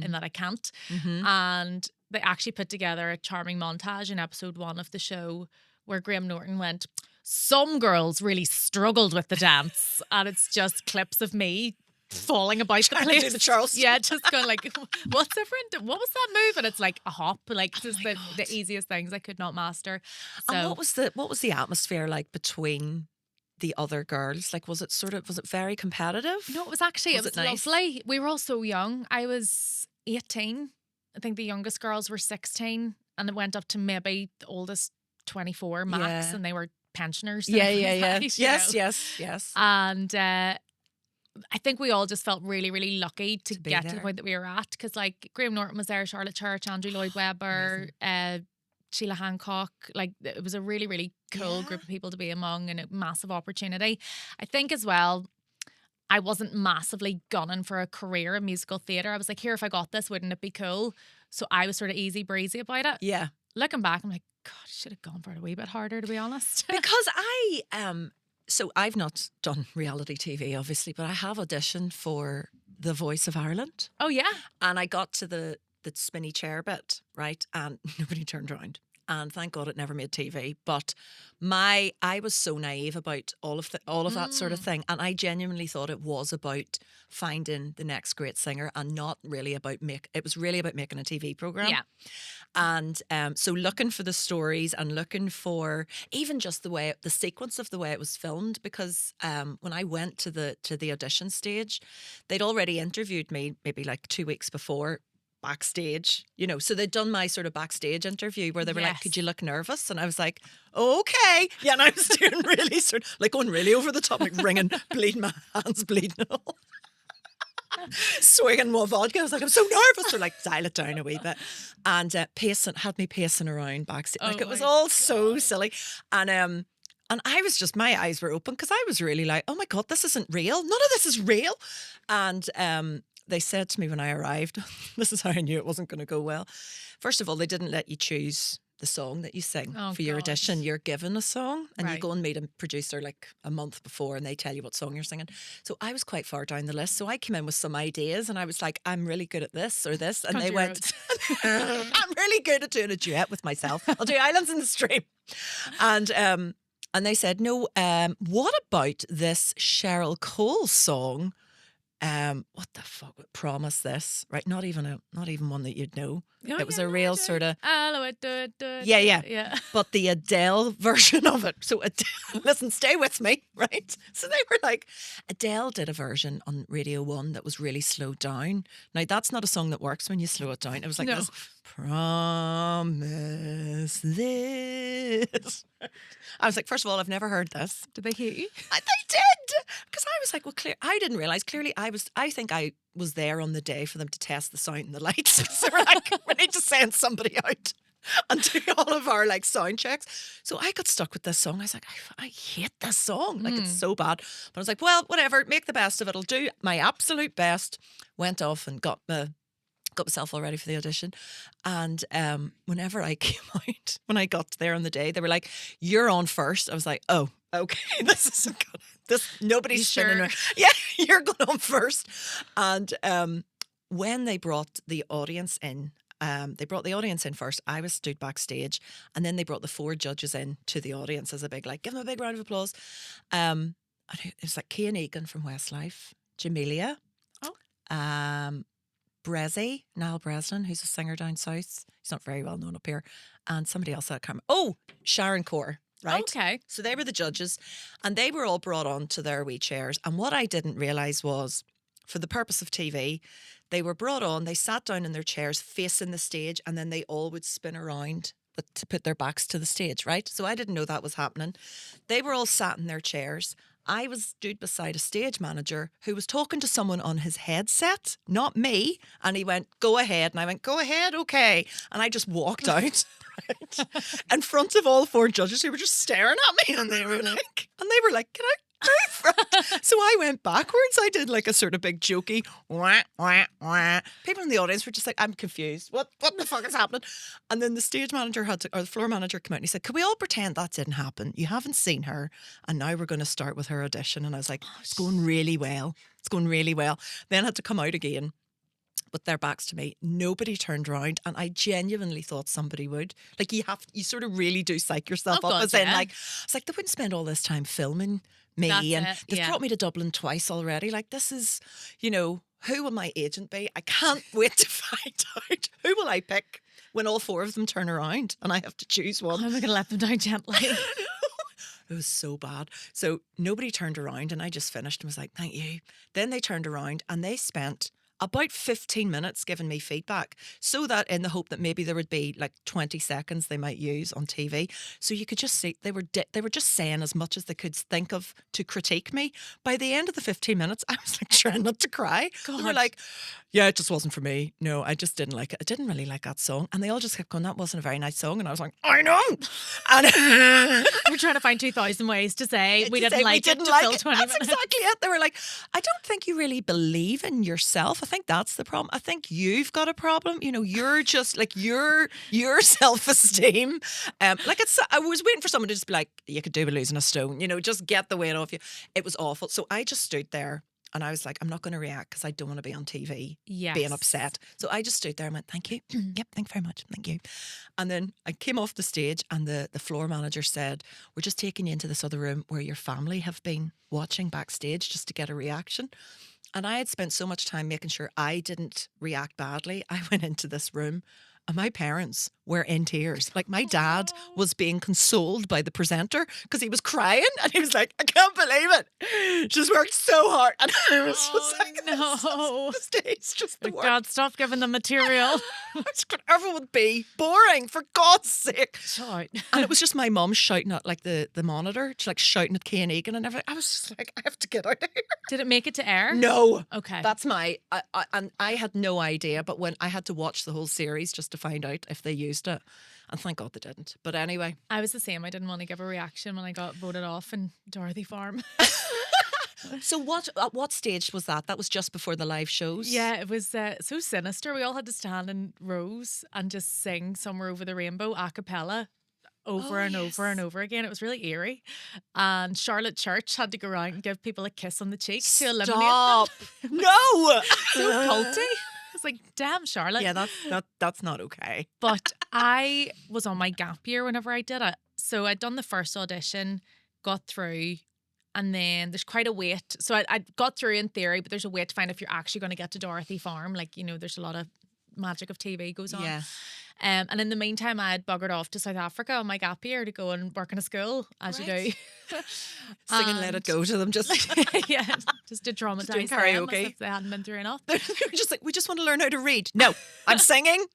[SPEAKER 2] In that I can't. And they actually put together a charming montage in episode 1 of the show where Graham Norton went, some girls really struggled with the dance. And it's just clips of me falling about the place.
[SPEAKER 1] To do the Charleston.
[SPEAKER 2] Yeah, just going like, what's different? What was that move? And it's like a hop, like just the easiest things I could not master. So
[SPEAKER 1] And what was the atmosphere like between the other girls? Like, was it very competitive?
[SPEAKER 2] no, it was actually, it was
[SPEAKER 1] nice?
[SPEAKER 2] lovely. We were all so young. I was 18. I think the youngest girls were 16, and it went up to maybe the oldest 24 max,
[SPEAKER 1] Yeah.
[SPEAKER 2] and they were pensioners.
[SPEAKER 1] Yeah.
[SPEAKER 2] Right,
[SPEAKER 1] Yes.
[SPEAKER 2] And I think we all just felt really, really lucky to
[SPEAKER 1] be
[SPEAKER 2] get to
[SPEAKER 1] there.
[SPEAKER 2] the point that we were at, because like Graham Norton was there, Charlotte Church, Andrew Lloyd Webber, Sheila Hancock. Like, it was a really, really cool group of people to be among, and a massive opportunity. I think as well, I wasn't massively gunning for a career in musical theatre. I was like, here, if I got this, wouldn't it be cool? So I was sort of easy breezy about it.
[SPEAKER 1] Yeah.
[SPEAKER 2] Looking back, I'm like, God, I should have gone for it a wee bit harder, to be honest.
[SPEAKER 1] Because so I've not done reality TV, obviously, but I have auditioned for The Voice of Ireland.
[SPEAKER 2] Oh, yeah.
[SPEAKER 1] And I got to the spinny chair bit, right? And nobody turned around. And thank God it never made TV. But I was so naive about all of that sort of thing. And I genuinely thought it was about finding the next great singer, and not really about it was really about making a TV program.
[SPEAKER 2] Yeah.
[SPEAKER 1] And so looking for the stories and looking for even just the sequence of the way it was filmed, because when I went to the audition stage, they'd already interviewed me maybe like 2 weeks before, backstage, so they'd done my sort of backstage interview where they were like, could you look nervous? And I was like, okay. Yeah, and I was doing really sort of like going really over the top, like ringing, bleeding, my hands bleeding all. Swinging more vodka. I was like, I'm so nervous. They're like, dial it down a wee bit. And had me pacing around backstage. Like, it was all so silly. And I was just, my eyes were open, because I was really like, oh my God, this isn't real. None of this is real. And they said to me when I arrived, this is how I knew it wasn't going to go well. First of all, they didn't let you choose the song that you sing for your audition. You're given a song, and you go and meet a producer like a month before, and they tell you what song you're singing. So I was quite far down the list. So I came in with some ideas, and I was like, I'm really good at this or this. And they went, I'm really good at doing a duet with myself. I'll do Islands in the Stream. And they said, no, what about this Cheryl Cole song? What the fuck? Promise This, right? Not even one that you'd know.
[SPEAKER 2] Oh,
[SPEAKER 1] it was a real sort of
[SPEAKER 2] yeah.
[SPEAKER 1] yeah. But the Adele version of it. So listen, stay with me, right? So they were like, Adele did a version on Radio 1 that was really slowed down. Now that's not a song that works when you slow it down. It was like this. Promise this. I was like, first of all, I've never heard this.
[SPEAKER 2] Did they hate you?
[SPEAKER 1] They did. Because I was like, well, I didn't realise. Clearly, I think I was there on the day for them to test the sound and the lights. So they were like, we need to send somebody out and do all of our like sound checks. So I got stuck with this song. I was like, I hate this song. Like, it's so bad. But I was like, well, whatever, make the best of it. I'll do my absolute best. Went off and got myself all ready for the audition. And whenever I came out, when I got there on the day, they were like, you're on first. I was like, oh, okay, this isn't good. Nobody's spinning around. Yeah, you're going on first. And when they brought the audience in, first. I was stood backstage, and then they brought the 4 judges in to the audience as a big, like, give them a big round of applause. And it was like Cian Egan from Westlife, Jamelia, Brezzy, Niall Breslin, who's a singer down south. He's not very well known up here. And somebody else I can't remember. Oh, Sharon Core, right?
[SPEAKER 2] Okay.
[SPEAKER 1] So they were the judges, and they were all brought on to their wee chairs. And what I didn't realise was, for the purpose of TV, they were brought on, they sat down in their chairs facing the stage, and then they all would spin around to put their backs to the stage, right? So I didn't know that was happening. They were all sat in their chairs, I was stood beside a stage manager who was talking to someone on his headset, not me. And he went, go ahead. And I went, go ahead, okay. And I just walked out right, in front of all 4 judges who were just staring at me. And they were like, can I move? So I went backwards. I did like a sort of big jokey wah, wah, wah. People in the audience were just like, I'm confused. What the fuck is happening? And then the stage manager or the floor manager came out and he said, can we all pretend that didn't happen? You haven't seen her. And now we're going to start with her audition. And I was like, it's going really well. It's going really well. Then I had to come out again with their backs to me. Nobody turned around, and I genuinely thought somebody would. Like you sort of really do psych yourself up. As in, like, it's like they wouldn't spend all this time filming me, and they've brought me to Dublin twice already. Like this is, who will my agent be? I can't wait to find out. Who will I pick when all 4 of them turn around and I have to choose one?
[SPEAKER 2] I'm going to let them down gently.
[SPEAKER 1] It was so bad. So nobody turned around, and I just finished and was like, thank you. Then they turned around and they spent about 15 minutes giving me feedback, so that in the hope that maybe there would be like 20 seconds they might use on TV. So you could just see they were just saying as much as they could think of to critique me. By the end of the 15 minutes, I was like trying not to cry.
[SPEAKER 2] God.
[SPEAKER 1] They were like, yeah, it just wasn't for me. No, I just didn't like it. I didn't really like that song. And they all just kept going, that wasn't a very nice song. And I was like, I know. And
[SPEAKER 2] we're trying to find 2,000 ways to say we didn't like it to
[SPEAKER 1] like
[SPEAKER 2] fill
[SPEAKER 1] it.
[SPEAKER 2] 20
[SPEAKER 1] That's
[SPEAKER 2] minutes.
[SPEAKER 1] exactly it. They were like, I don't think you really believe in yourself. I think that's the problem. I think you've got a problem. You're just like your self-esteem. Like I was waiting for someone to just be like, you could do with losing a stone. Just get the weight off you. It was awful. So I just stood there. And I was like, I'm not going to react because I don't want to be on TV being upset. So I just stood there and went, thank you. Yep, thank you very much. Thank you. And then I came off the stage and the floor manager said, we're just taking you into this other room where your family have been watching backstage just to get a reaction. And I had spent so much time making sure I didn't react badly. I went into this room and my parents were in tears. Like my dad was being consoled by the presenter because he was crying and he was like, I can't believe it. She's worked so hard. And I was just like,
[SPEAKER 2] no.
[SPEAKER 1] The stage just the
[SPEAKER 2] Like,
[SPEAKER 1] work.
[SPEAKER 2] God, stop giving them material.
[SPEAKER 1] Everyone would be boring, for God's sake.
[SPEAKER 2] Shut.
[SPEAKER 1] And it was just my mum shouting at like the monitor, like shouting at Kay and Egan and everything. I was just like, I have to get out of here.
[SPEAKER 2] Did it make it to air?
[SPEAKER 1] No.
[SPEAKER 2] Okay.
[SPEAKER 1] That's and I had no idea, but when I had to watch the whole series just to find out if they used it. And thank God they didn't. But anyway.
[SPEAKER 2] I was the same. I didn't want to give a reaction when I got voted off in Dorothy Farm.
[SPEAKER 1] So at what stage was that? That was just before the live shows?
[SPEAKER 2] Yeah, it was so sinister. We all had to stand in rows and just sing Somewhere Over the Rainbow a cappella over and over and over again. It was really eerie. And Charlotte Church had to go around and give people a kiss on the cheek to eliminate them.
[SPEAKER 1] No!
[SPEAKER 2] So culty. It's like, damn, Charlotte.
[SPEAKER 1] Yeah, that's not okay.
[SPEAKER 2] But I was on my gap year whenever I did it. So I'd done the first audition, got through, and then there's quite a wait. So I got through in theory, but there's a wait to find if you're actually going to get to Dorothy Farm. Like, there's a lot of magic of TV goes on.
[SPEAKER 1] Yeah.
[SPEAKER 2] And in the meantime, I had buggered off to South Africa on my gap year to go and work in a school, as you do.
[SPEAKER 1] Singing Let It Go to them, just
[SPEAKER 2] yeah, just to traumatize
[SPEAKER 1] doing
[SPEAKER 2] them
[SPEAKER 1] karaoke.
[SPEAKER 2] as if they hadn't been through enough.
[SPEAKER 1] just like, we just want to learn how to read. No, I'm singing.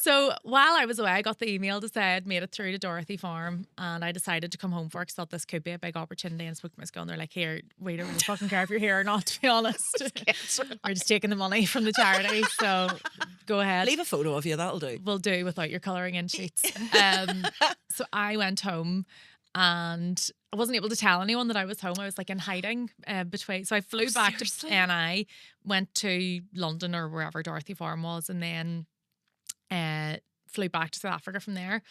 [SPEAKER 2] So while I was away, I got the email to say I'd made it through to Dorothy Farm, and I decided to come home for it because I thought this could be a big opportunity, and spoke to my school and they're like, here, we don't really fucking care if you're here or not, to be honest. We're just taking the money from the charity, so go ahead.
[SPEAKER 1] Leave a photo of you, that'll do.
[SPEAKER 2] Will do without your colouring in sheets. So I went home and I wasn't able to tell anyone that I was home. I was like in hiding between. So I flew back to NI, went to London or wherever Dorothy Farm was, and then flew back to South Africa from there.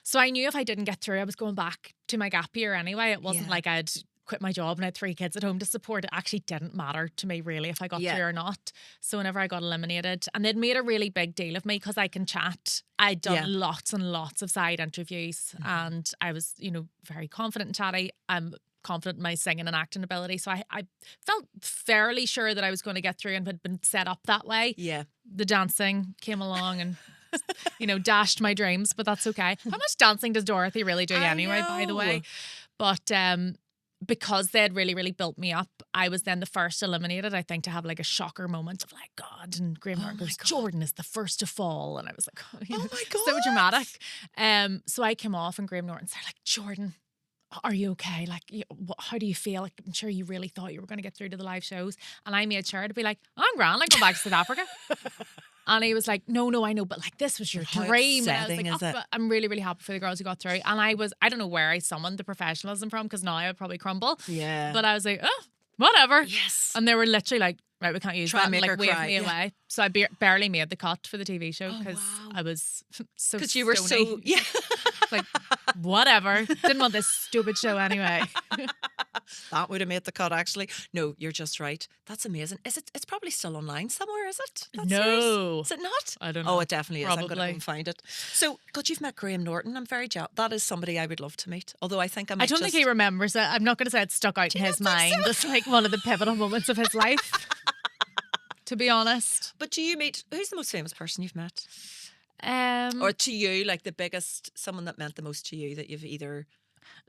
[SPEAKER 2] So I knew if I didn't get through, I was going back to my gap year anyway. It wasn't like I'd quit my job and I had 3 kids at home to support. It actually didn't matter to me really if I got through or not. So whenever I got eliminated, and they'd made a really big deal of me because I can chat. I'd done lots and lots of side interviews, and I was, very confident and chatty. I'm confident in my singing and acting ability. So I felt fairly sure that I was going to get through and had been set up that way.
[SPEAKER 1] Yeah.
[SPEAKER 2] The dancing came along and dashed my dreams, but that's okay. How much dancing does Dorothy really do anyway, by the way? But because they had really, really built me up, I was then the first eliminated, I think, to have like a shocker moment of like, God, and Graham Norton goes, Jordan is the first to fall. And I was like, oh my God. So dramatic. So I came off and Graham Norton said like, Jordan, are you okay? Like, how do you feel? Like, I'm sure you really thought you were going to get through to the live shows. And I made sure to be like, I'm grand. I'm going back to South Africa. And he was like, no, I know, but like, this was your
[SPEAKER 1] How
[SPEAKER 2] dream. And I was
[SPEAKER 1] upsetting
[SPEAKER 2] like,
[SPEAKER 1] is it?
[SPEAKER 2] but I'm really, really happy for the girls who got through. And I don't know where I summoned the professionalism from, because now I would probably crumble.
[SPEAKER 1] Yeah.
[SPEAKER 2] But I was like, oh, whatever.
[SPEAKER 1] Yes.
[SPEAKER 2] And they were literally like, right, we can't use
[SPEAKER 1] Try
[SPEAKER 2] that.
[SPEAKER 1] and make
[SPEAKER 2] And
[SPEAKER 1] her
[SPEAKER 2] like, wave
[SPEAKER 1] cry,
[SPEAKER 2] me
[SPEAKER 1] yeah.
[SPEAKER 2] away. So I barely made the cut for the TV show,
[SPEAKER 1] Oh,
[SPEAKER 2] because
[SPEAKER 1] wow.
[SPEAKER 2] I was so
[SPEAKER 1] Because you were
[SPEAKER 2] stony.
[SPEAKER 1] so, yeah.
[SPEAKER 2] Like, whatever. Didn't want this stupid show anyway.
[SPEAKER 1] That would have made the cut, actually. No, you're just right. That's amazing. Is it? It's probably still online somewhere, is it? That
[SPEAKER 2] No.
[SPEAKER 1] series? Is it not?
[SPEAKER 2] I don't know.
[SPEAKER 1] Oh, it definitely is. I'm going to go
[SPEAKER 2] Probably.
[SPEAKER 1] and find it. So, God, you've met Graham Norton. I'm very jealous. That is somebody I would love to meet. Although I think I might
[SPEAKER 2] I don't think he remembers it. I'm not going to say it stuck out in his mind. It's like one of the pivotal moments of his life, to be honest.
[SPEAKER 1] But do you meet, who's the most famous person you've met?
[SPEAKER 2] Um,
[SPEAKER 1] Or to you, like the biggest, someone that meant the most to you that you've either...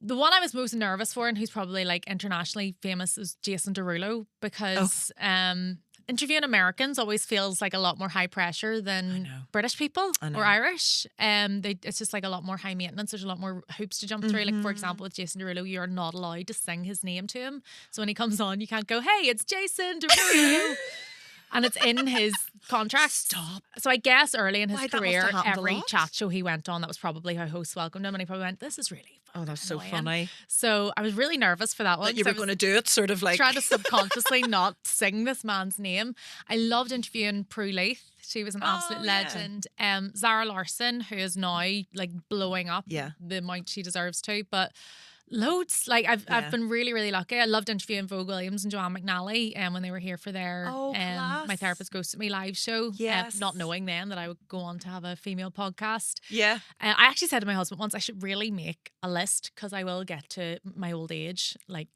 [SPEAKER 2] The one I was most nervous for, and who's probably like internationally famous, is Jason Derulo, because interviewing Americans always feels like a lot more high pressure than British people
[SPEAKER 1] know.
[SPEAKER 2] or Irish. It's just like a lot more high maintenance. There's a lot more hoops to jump through. Like, for example, with Jason Derulo, you're not allowed to sing his name to him. So when he comes on, you can't go, "Hey, it's Jason Derulo." And it's in his contract.
[SPEAKER 1] Stop.
[SPEAKER 2] So I guess early in his
[SPEAKER 1] Why, that must
[SPEAKER 2] career,
[SPEAKER 1] have happened a
[SPEAKER 2] every
[SPEAKER 1] lot.
[SPEAKER 2] chat show he went on, that was probably how hosts welcomed him. And he probably went, "This is really fun."
[SPEAKER 1] Oh, that's so
[SPEAKER 2] annoying.
[SPEAKER 1] funny.
[SPEAKER 2] So I was really nervous for that one.
[SPEAKER 1] That you
[SPEAKER 2] 'cause I
[SPEAKER 1] were
[SPEAKER 2] was
[SPEAKER 1] going to do it sort of like...
[SPEAKER 2] trying to subconsciously not sing this man's name. I loved interviewing Prue Leith. She was an absolute
[SPEAKER 1] yeah.
[SPEAKER 2] legend. Zara Larson, who is now like blowing up
[SPEAKER 1] Yeah.
[SPEAKER 2] the amount she deserves to, but loads. Like I've been really, really lucky. I loved interviewing Vogue Williams and Joanne McNally when they were here for their
[SPEAKER 1] class.
[SPEAKER 2] My Therapist Ghosted Me live show.
[SPEAKER 1] Yes.
[SPEAKER 2] Not knowing then that I would go on to have a female podcast.
[SPEAKER 1] Yeah.
[SPEAKER 2] I actually said to my husband once, I should really make a list, because I will get to my old age like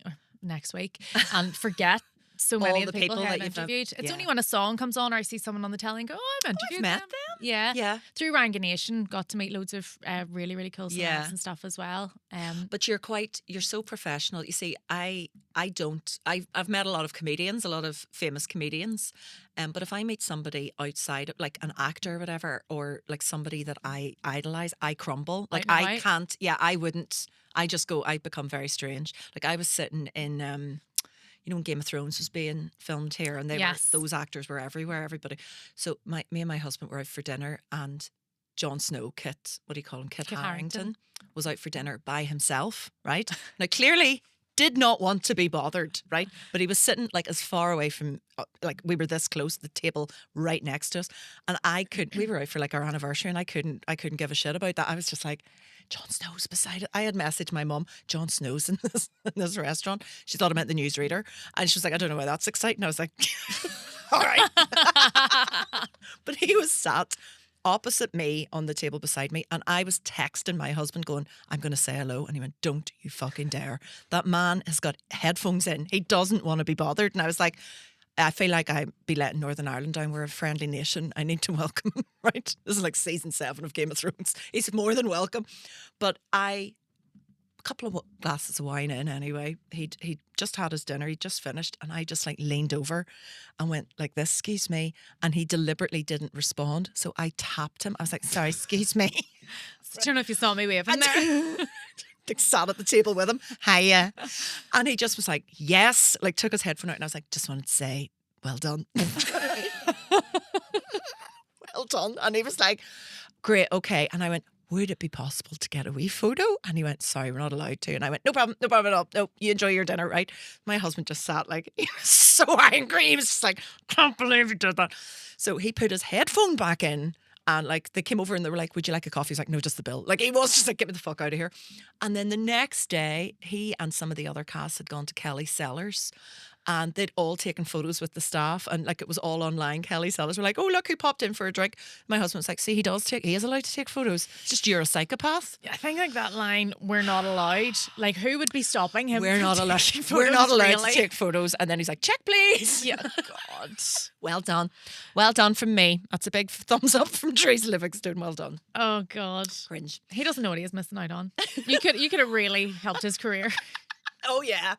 [SPEAKER 2] next week and forget so many
[SPEAKER 1] All
[SPEAKER 2] of
[SPEAKER 1] the
[SPEAKER 2] the people
[SPEAKER 1] people
[SPEAKER 2] who
[SPEAKER 1] that
[SPEAKER 2] I've
[SPEAKER 1] you've
[SPEAKER 2] interviewed. It's
[SPEAKER 1] yeah.
[SPEAKER 2] only when a song comes on or I see someone on the telly and go, "Oh, I've interviewed
[SPEAKER 1] met
[SPEAKER 2] them."
[SPEAKER 1] them.
[SPEAKER 2] Yeah.
[SPEAKER 1] Yeah.
[SPEAKER 2] Through Ranga Nation, got to meet loads of really, really cool songs
[SPEAKER 1] Yeah.
[SPEAKER 2] and stuff as well.
[SPEAKER 1] But you're so professional. You see, I've met a lot of comedians, a lot of famous comedians. But if I meet somebody outside, like an actor or whatever, or like somebody that I idolize, I crumble. Like
[SPEAKER 2] I know,
[SPEAKER 1] I
[SPEAKER 2] right?
[SPEAKER 1] can't, I wouldn't, I become very strange. Like I was sitting in, when Game of Thrones was being filmed here, and
[SPEAKER 2] Yes.
[SPEAKER 1] those actors were everywhere, everybody. So me and my husband were out for dinner, and Jon Snow, Kit Harington, was out for dinner by himself, right? Now, clearly did not want to be bothered, right? But he was sitting like as far away from, like we were this close to the table right next to us. And we were out for like our anniversary, and I couldn't give a shit about that. I was just like, Jon Snow's beside it. I had messaged my mum, Jon Snow's in this restaurant. She thought I meant the newsreader. And she was like, I don't know why that's exciting. I was like, all right. But he was sat opposite me on the table beside me, and I was texting my husband going, "I'm going to say hello." And he went, "Don't you fucking dare. That man has got headphones in. He doesn't want to be bothered." And I was like, I feel like I'd be letting Northern Ireland down. We're a friendly nation. I need to welcome him, right? This is like season 7 of Game of Thrones. He's more than welcome. But a couple of glasses of wine in anyway, he just had his dinner, he just finished, and I just like leaned over and went like this, "Excuse me," and he deliberately didn't respond, so I tapped him. I was like, "Sorry, excuse me."
[SPEAKER 2] I don't know if you saw me waving there.
[SPEAKER 1] Like sat at the table with him, "Hiya," and he just was like, "Yes," like took his headphone out, and I was like, "Just wanted to say, well done." Well done. And he was like, "Great, okay." And I went, "Would it be possible to get a wee photo?" And he went, "Sorry, we're not allowed to." And I went, no problem at all. No, you enjoy your dinner, right?" My husband just sat like, he was so angry. He was just like, "Can't believe you did that." So he put his headphone back in, and like they came over and they were like, "Would you like a coffee?" He's like, "No, just the bill." Like he was just like, "Get me the fuck out of here." And then the next day, he and some of the other cast had gone to Kelly Sellers, and they'd all taken photos with the staff, and like it was all online. Kelly Sellers were like, "Oh, look who popped in for a drink." My husband's like, "See, he is allowed to take photos. It's just you're a psychopath."
[SPEAKER 2] I think like that line, "We're not allowed." Like, who would be stopping him?
[SPEAKER 1] We're
[SPEAKER 2] from
[SPEAKER 1] not allowed.
[SPEAKER 2] taking
[SPEAKER 1] We're not
[SPEAKER 2] photos,
[SPEAKER 1] allowed
[SPEAKER 2] really?
[SPEAKER 1] to take photos. And then he's like, "Check, please."
[SPEAKER 2] Yeah, God.
[SPEAKER 1] Well done. Well done from me. That's a big thumbs up from Teresa Livingstone. Well done.
[SPEAKER 2] Oh God.
[SPEAKER 1] Cringe.
[SPEAKER 2] He doesn't know what he's missing out on. You could have really helped his career.
[SPEAKER 1] Oh, yeah.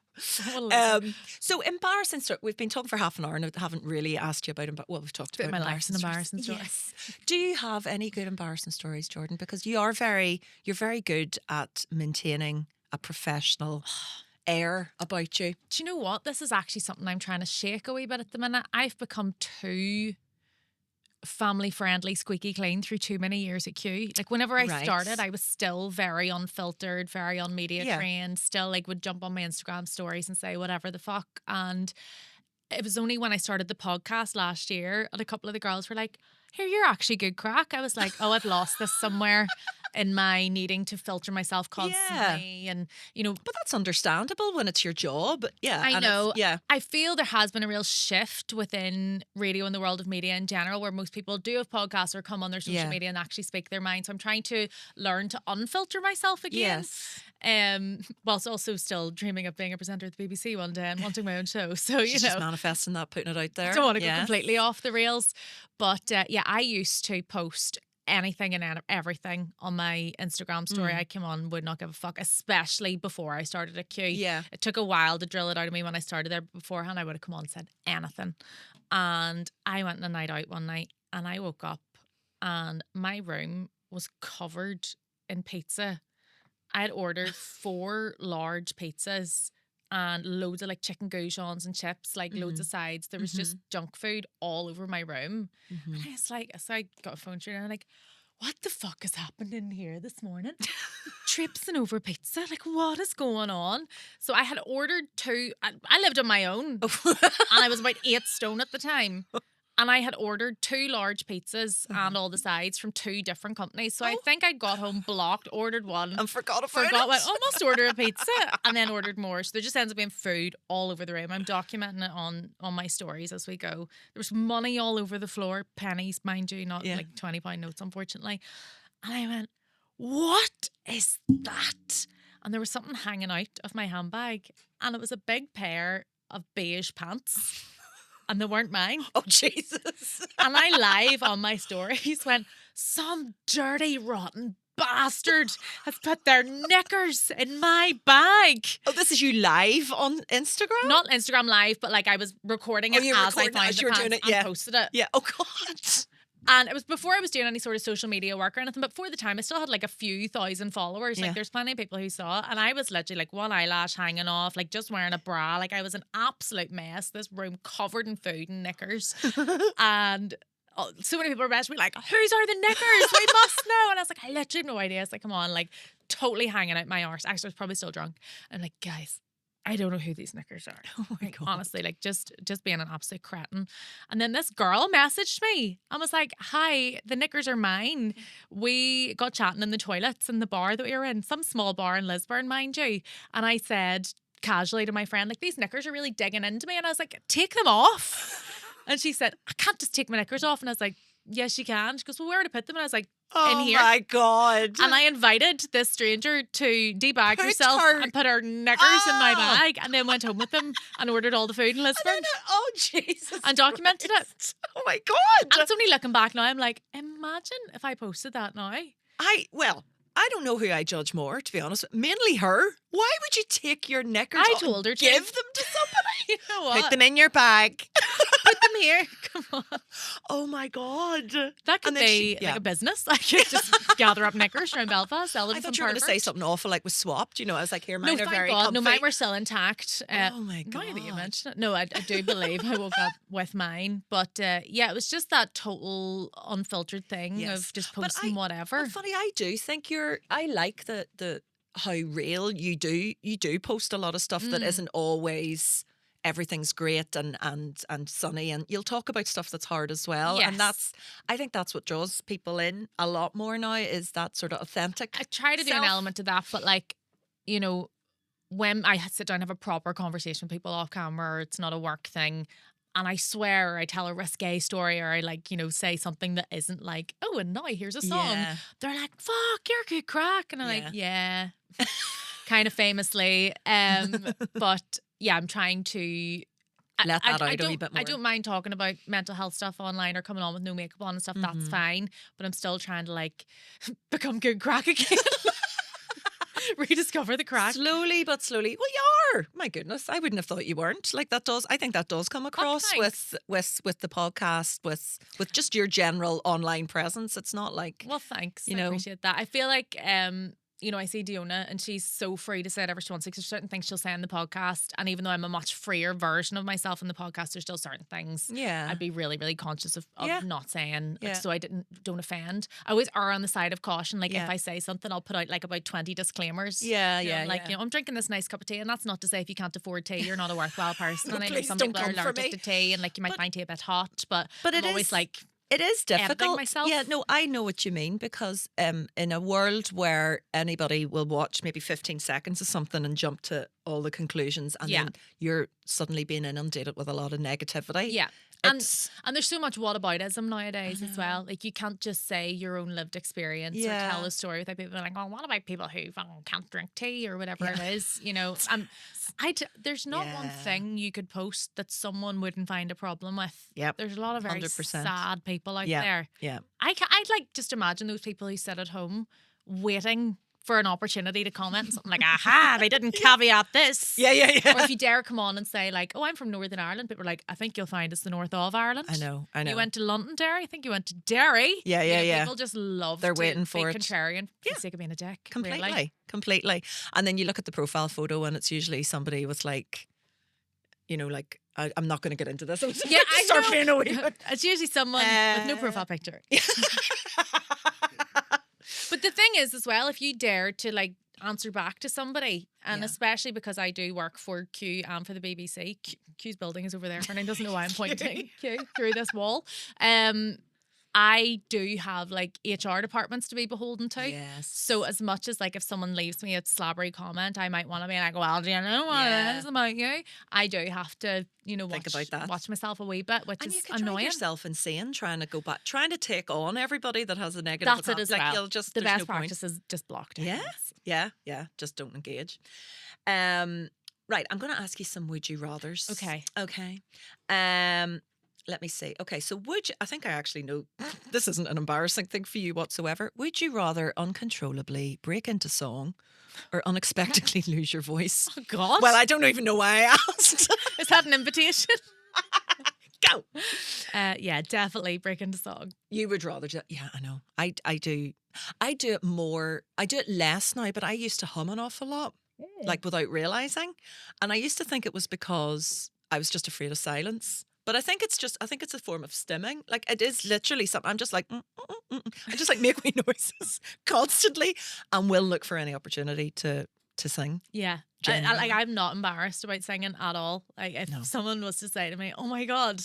[SPEAKER 2] What a loser.
[SPEAKER 1] So embarrassing story. We've been talking for half an hour and I haven't really asked you about we've talked
[SPEAKER 2] Bit
[SPEAKER 1] about
[SPEAKER 2] of my life's an embarrassing story.
[SPEAKER 1] Yes. Do you have any good embarrassing stories, Jordan? Because you're very good at maintaining a professional air about you.
[SPEAKER 2] Do you know what? This is actually something I'm trying to shake a wee bit at the minute. I've become too family friendly, squeaky clean through too many years at Q. Like whenever I
[SPEAKER 1] Right.
[SPEAKER 2] started, I was still very unfiltered, very on media
[SPEAKER 1] Yeah.
[SPEAKER 2] trained, still like would jump on my Instagram stories and say whatever the fuck. And it was only when I started the podcast last year and a couple of the girls were like, here, you're actually good crack. I was like, oh, I've lost this somewhere in my needing to filter myself constantly. And, you know,
[SPEAKER 1] But that's understandable when it's your job. Yeah.
[SPEAKER 2] I
[SPEAKER 1] and it's-
[SPEAKER 2] know.
[SPEAKER 1] Yeah.
[SPEAKER 2] I feel there has been a real shift within radio and the world of media in general, where most people do have podcasts or come on their social
[SPEAKER 1] Yeah.
[SPEAKER 2] media and actually speak their mind. So I'm trying to learn to unfilter myself again.
[SPEAKER 1] Yes.
[SPEAKER 2] Whilst also still dreaming of being a presenter at the BBC one day and wanting my own show. So, you
[SPEAKER 1] She's
[SPEAKER 2] know,
[SPEAKER 1] just manifesting that, putting it out there.
[SPEAKER 2] I don't want to go
[SPEAKER 1] Yes.
[SPEAKER 2] completely off the rails. But yeah, I used to post anything and everything on my Instagram story. I came on, would not give a fuck, especially before I started at Q.
[SPEAKER 1] Yeah.
[SPEAKER 2] It took a while to drill it out of me when I started there. Beforehand, I would have come on and said anything. And I went on a night out one night and I woke up and my room was covered in pizza. I had ordered 4 large pizzas and loads of like chicken goujons and chips, like loads of sides. There was just junk food all over my room. And I was like, so I got a phone through and I'm like, what the fuck has happened in here this morning? Tripsing over pizza. Like, what is going on? So I had ordered 2. I lived on my own and I was about 8 stone at the time. And I had ordered 2 large pizzas and all the sides from 2 different companies. So I think I got home blocked, ordered one.
[SPEAKER 1] And forgot about
[SPEAKER 2] Went,
[SPEAKER 1] it.
[SPEAKER 2] oh, must order a pizza, and then ordered more. So there just ends up being food all over the room. I'm documenting it on my stories as we go. There was money all over the floor, pennies, mind you, not like £20 notes, unfortunately. And I went, what is that? And there was something hanging out of my handbag, and it was a big pair of beige pants. And they weren't mine.
[SPEAKER 1] Oh, Jesus.
[SPEAKER 2] And I live on my stories went, some dirty, rotten bastard has put their knickers in my bag.
[SPEAKER 1] Oh, this is you live on Instagram?
[SPEAKER 2] Not Instagram live, but like I was recording it
[SPEAKER 1] you were
[SPEAKER 2] as I
[SPEAKER 1] recording it
[SPEAKER 2] found
[SPEAKER 1] as
[SPEAKER 2] the
[SPEAKER 1] you were
[SPEAKER 2] pants
[SPEAKER 1] doing it,
[SPEAKER 2] and
[SPEAKER 1] yeah.
[SPEAKER 2] posted it.
[SPEAKER 1] Yeah. Oh, God.
[SPEAKER 2] And it was before I was doing any sort of social media work or anything. But before the time, I still had like a few thousand followers.
[SPEAKER 1] Yeah.
[SPEAKER 2] Like there's plenty of people who saw it. And I was literally like one eyelash hanging off, like just wearing a bra. Like I was an absolute mess. This room covered in food and knickers. And so many people were messaging me like, whose are the knickers? We must know. And I was like, I literally have no idea. It's like, come on, like totally hanging out my arse. Actually, I was probably still drunk. I'm like, guys, I don't know who these knickers are.
[SPEAKER 1] Oh my
[SPEAKER 2] Like,
[SPEAKER 1] God.
[SPEAKER 2] honestly, like just being an absolute cretin. And then this girl messaged me and was like, hi, the knickers are mine. We got chatting in the toilets in the bar that we were in, some small bar in Lisburn, mind you. And I said casually to my friend, like, these knickers are really digging into me. And I was like, take them off. And she said, I can't just take my knickers off. And I was like, yes, you can. She goes, well, where to put them? And I was like, in here.
[SPEAKER 1] Oh, my God.
[SPEAKER 2] And I invited this stranger to debag
[SPEAKER 1] Put
[SPEAKER 2] herself
[SPEAKER 1] her-
[SPEAKER 2] and put her knickers in my
[SPEAKER 1] Oh.
[SPEAKER 2] bag, and then went home with them and ordered all the food in Lisburn
[SPEAKER 1] Oh, Jesus.
[SPEAKER 2] and documented it.
[SPEAKER 1] Christ. Oh, my God.
[SPEAKER 2] And it's only looking back now, I'm like, imagine if I posted that now.
[SPEAKER 1] I don't know who I judge more, to be honest. Mainly her. Why would you take your knickers
[SPEAKER 2] I
[SPEAKER 1] off
[SPEAKER 2] told her
[SPEAKER 1] and
[SPEAKER 2] to.
[SPEAKER 1] give them to somebody?
[SPEAKER 2] You know what?
[SPEAKER 1] Put them in your bag.
[SPEAKER 2] Put them here. Come on.
[SPEAKER 1] Oh, my God.
[SPEAKER 2] That could
[SPEAKER 1] And then
[SPEAKER 2] be
[SPEAKER 1] she-
[SPEAKER 2] like a business. I could just gather up knickers around Belfast, sell them
[SPEAKER 1] I
[SPEAKER 2] to some
[SPEAKER 1] thought you were going to say
[SPEAKER 2] pervert.
[SPEAKER 1] something awful like was swapped. You know, I was like, here, mine
[SPEAKER 2] No,
[SPEAKER 1] are
[SPEAKER 2] thank
[SPEAKER 1] very
[SPEAKER 2] God.
[SPEAKER 1] comfy.
[SPEAKER 2] No, mine were still intact.
[SPEAKER 1] Oh, my
[SPEAKER 2] Now that you
[SPEAKER 1] God.
[SPEAKER 2] mention it. No, I do believe I woke up with mine. But yeah, it was just that total unfiltered thing
[SPEAKER 1] Yes.
[SPEAKER 2] of just
[SPEAKER 1] But
[SPEAKER 2] posting whatever.
[SPEAKER 1] But funny, I do think I like the how real you do post a lot of stuff that isn't always everything's great and sunny, and you'll talk about stuff that's hard as well.
[SPEAKER 2] Yes.
[SPEAKER 1] And I think that's what draws people in a lot more now, is that sort of authentic.
[SPEAKER 2] I try to do an
[SPEAKER 1] self.
[SPEAKER 2] element of that, but like, you know, when I sit down and have a proper conversation with people off camera, or it's not a work thing, and I swear, or I tell a risque story, or I like, you know, say something that isn't like, oh, and now here's a song.
[SPEAKER 1] Yeah.
[SPEAKER 2] They're like, fuck, you're good crack. And I'm like, yeah, kind of famously. But yeah, I'm trying to
[SPEAKER 1] Let that out a wee
[SPEAKER 2] don't,
[SPEAKER 1] bit
[SPEAKER 2] I
[SPEAKER 1] more.
[SPEAKER 2] don't mind talking about mental health stuff online or coming on with no makeup on and stuff. That's fine. But I'm still trying to like become good crack again. Rediscover the crack.
[SPEAKER 1] Slowly but slowly. Well, you are. My goodness, I wouldn't have thought you weren't. Like that does. I think that does come across
[SPEAKER 2] thanks.
[SPEAKER 1] with the podcast, with just your general online presence. It's not like
[SPEAKER 2] Well, thanks.
[SPEAKER 1] You
[SPEAKER 2] I
[SPEAKER 1] know.
[SPEAKER 2] appreciate that. I feel like you know, I see Diona and she's so free to say whatever she wants. Like, there's certain things she'll say in the podcast. And even though I'm a much freer version of myself in the podcast, there's still certain things I'd be really, really conscious of not saying so I don't offend. I always err on the side of caution. Like if I say something, I'll put out like about 20 disclaimers. You know, I'm drinking this nice cup of tea, and that's not to say if you can't afford tea, you're not a worthwhile person. And I know some people are allergic to tea and like you might find tea a bit hot, but I'm always like,
[SPEAKER 1] it is difficult.
[SPEAKER 2] Myself.
[SPEAKER 1] Yeah, no, I know what you mean, because in a world where anybody will watch maybe 15 seconds of something and jump to all the conclusions, and then you're suddenly being inundated with a lot of negativity.
[SPEAKER 2] Yeah. And there's so much whataboutism nowadays as well. Like you can't just say your own lived experience or tell a story without people being like, oh, what about people who can't drink tea or whatever it is, you know. There's not one thing you could post that someone wouldn't find a problem with. Yep. There's a lot of very 100%. Sad people out there. Yeah. I'd like just imagine those people who sit at home waiting for an opportunity to comment on something like, aha, they didn't caveat this.
[SPEAKER 1] Yeah.
[SPEAKER 2] Or if you dare come on and say like, oh, I'm from Northern Ireland, people are like, I think you'll find it's the north of Ireland.
[SPEAKER 1] I know.
[SPEAKER 2] You went to Londonderry? I think you went to Derry.
[SPEAKER 1] Yeah.
[SPEAKER 2] People just love
[SPEAKER 1] They're waiting for it.
[SPEAKER 2] Contrarian for the sake of being a dick.
[SPEAKER 1] Completely. And then you look at the profile photo and it's usually somebody with like, you know, like, I'm not going to get into this.
[SPEAKER 2] I start being a wee bit. It's usually someone with no profile picture. But the thing is as well, if you dare to like answer back to somebody, and especially because I do work for Q and for the BBC, Q's building is over there. Fernand doesn't know why I'm pointing Q through this wall. I do have like HR departments to be beholden to. Yes. So as much as like if someone leaves me a slobbery comment, I might want to be like, well, do you know what it is about you? I do have to, you know, watch myself a wee bit, which
[SPEAKER 1] and
[SPEAKER 2] is
[SPEAKER 1] you can
[SPEAKER 2] annoying.
[SPEAKER 1] Yourself insane trying to go back, trying to take on everybody that has a negative.
[SPEAKER 2] That's it as well. You'll just, the best practice is just block down.
[SPEAKER 1] Yeah. Just don't engage. Right, I'm going to ask you some would you rathers. Okay. Let me see. Okay, so I think I actually know this isn't an embarrassing thing for you whatsoever. Would you rather uncontrollably break into song or unexpectedly lose your voice?
[SPEAKER 2] Oh, God.
[SPEAKER 1] Well, I don't even know why I asked.
[SPEAKER 2] Is that an invitation?
[SPEAKER 1] Go.
[SPEAKER 2] Yeah, definitely break into song.
[SPEAKER 1] You would rather do that? Yeah, I know. I do. I do it more. I do it less now, but I used to hum an awful lot, like without realising. And I used to think it was because I was just afraid of silence. But I think it's a form of stimming. Like it is literally something. I'm just like, I just like make wee noises constantly, and will look for any opportunity to sing.
[SPEAKER 2] Yeah, I'm not embarrassed about singing at all. Like if someone was to say to me, "Oh my God,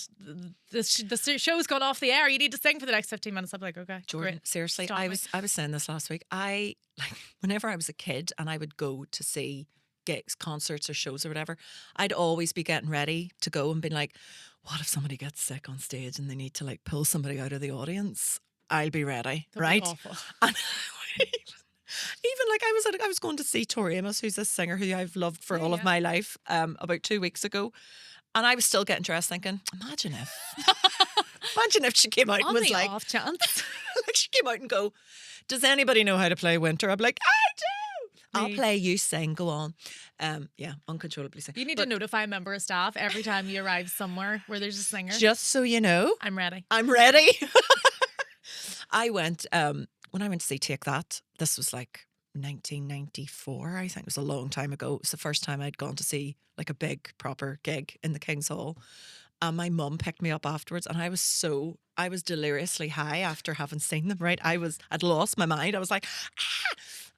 [SPEAKER 2] the show's gone off the air. You need to sing for the next 15 minutes," I'd be like, "Okay,
[SPEAKER 1] Jordan,
[SPEAKER 2] great.
[SPEAKER 1] seriously, I was saying this last week. I like whenever I was a kid and I would go to see gigs, concerts or shows or whatever, I'd always be getting ready to go and being like, what if somebody gets sick on stage and they need to like pull somebody out of the audience? I'll be ready,
[SPEAKER 2] That'd
[SPEAKER 1] right?
[SPEAKER 2] be awful.
[SPEAKER 1] And even like I was going to see Tori Amos, who's this singer who I've loved for all of my life, about 2 weeks ago, and I was still getting dressed thinking, imagine if she came out and was like,
[SPEAKER 2] off chance,
[SPEAKER 1] like she came out and go, does anybody know how to play Winter? I'd be like, I do. I'll play, you sing, go on. Uncontrollably sing.
[SPEAKER 2] You need to notify a member of staff every time you arrive somewhere where there's a singer.
[SPEAKER 1] Just so you know.
[SPEAKER 2] I'm ready.
[SPEAKER 1] I went, when I went to see Take That, this was like 1994, I think it was a long time ago. It was the first time I'd gone to see like a big proper gig in the King's Hall. And my mum picked me up afterwards and I was deliriously high after having seen them, right? I'd lost my mind. I was like, ah!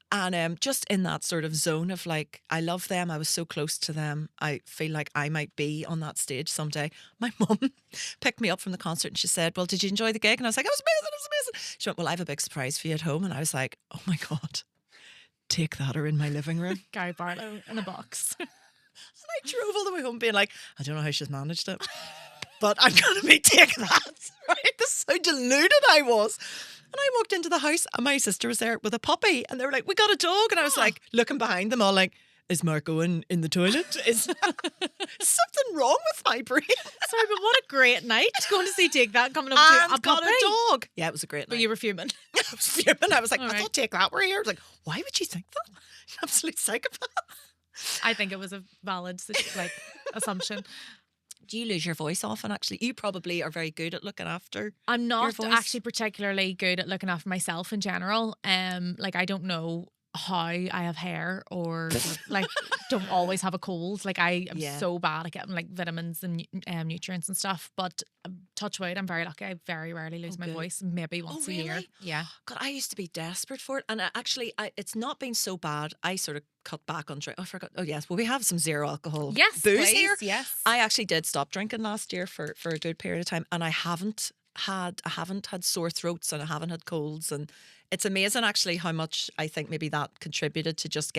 [SPEAKER 1] And just in that sort of zone of like, I love them. I was so close to them. I feel like I might be on that stage someday. My mum picked me up from the concert and she said, well, did you enjoy the gig? And I was like, it was amazing. She went, well, I have a big surprise for you at home. And I was like, oh my God, Take That are in my living room.
[SPEAKER 2] Gary Barlow in a box.
[SPEAKER 1] And I drove all the way home being like, I don't know how she's managed it, but I'm going to be Take That. Right? This is how deluded I was. And I walked into the house and my sister was there with a puppy and they were like, we got a dog. And I was like, looking behind them all like, is Marco in the toilet? Is something wrong with my brain?
[SPEAKER 2] Sorry, but what a great night going to see Take That coming up
[SPEAKER 1] and
[SPEAKER 2] to a
[SPEAKER 1] got
[SPEAKER 2] puppy.
[SPEAKER 1] a dog. Yeah, it was a great night.
[SPEAKER 2] But you were fuming.
[SPEAKER 1] I was fuming. I was like,
[SPEAKER 2] all
[SPEAKER 1] I thought Take That were here. I was like, why would you think that? Absolute psychopath.
[SPEAKER 2] I think it was a valid assumption.
[SPEAKER 1] Do you lose your voice often? Actually, you probably are very good at looking after.
[SPEAKER 2] I'm not actually particularly good at looking after myself in general. Like I don't know how I have hair or like don't always have a cold. Like I am so bad at getting like vitamins and nutrients and stuff. But touch wood, I'm very lucky. I very rarely lose my voice. Maybe once a year. Yeah.
[SPEAKER 1] God, I used to be desperate for it, and it's not been so bad. I sort of cut back on drink. I forgot. Oh yes, well we have some zero alcohol
[SPEAKER 2] yes,
[SPEAKER 1] booze
[SPEAKER 2] please,
[SPEAKER 1] here.
[SPEAKER 2] Yes,
[SPEAKER 1] I actually did stop drinking last year for a good period of time, and I haven't had sore throats and I haven't had colds, and it's amazing actually how much I think maybe that contributed to just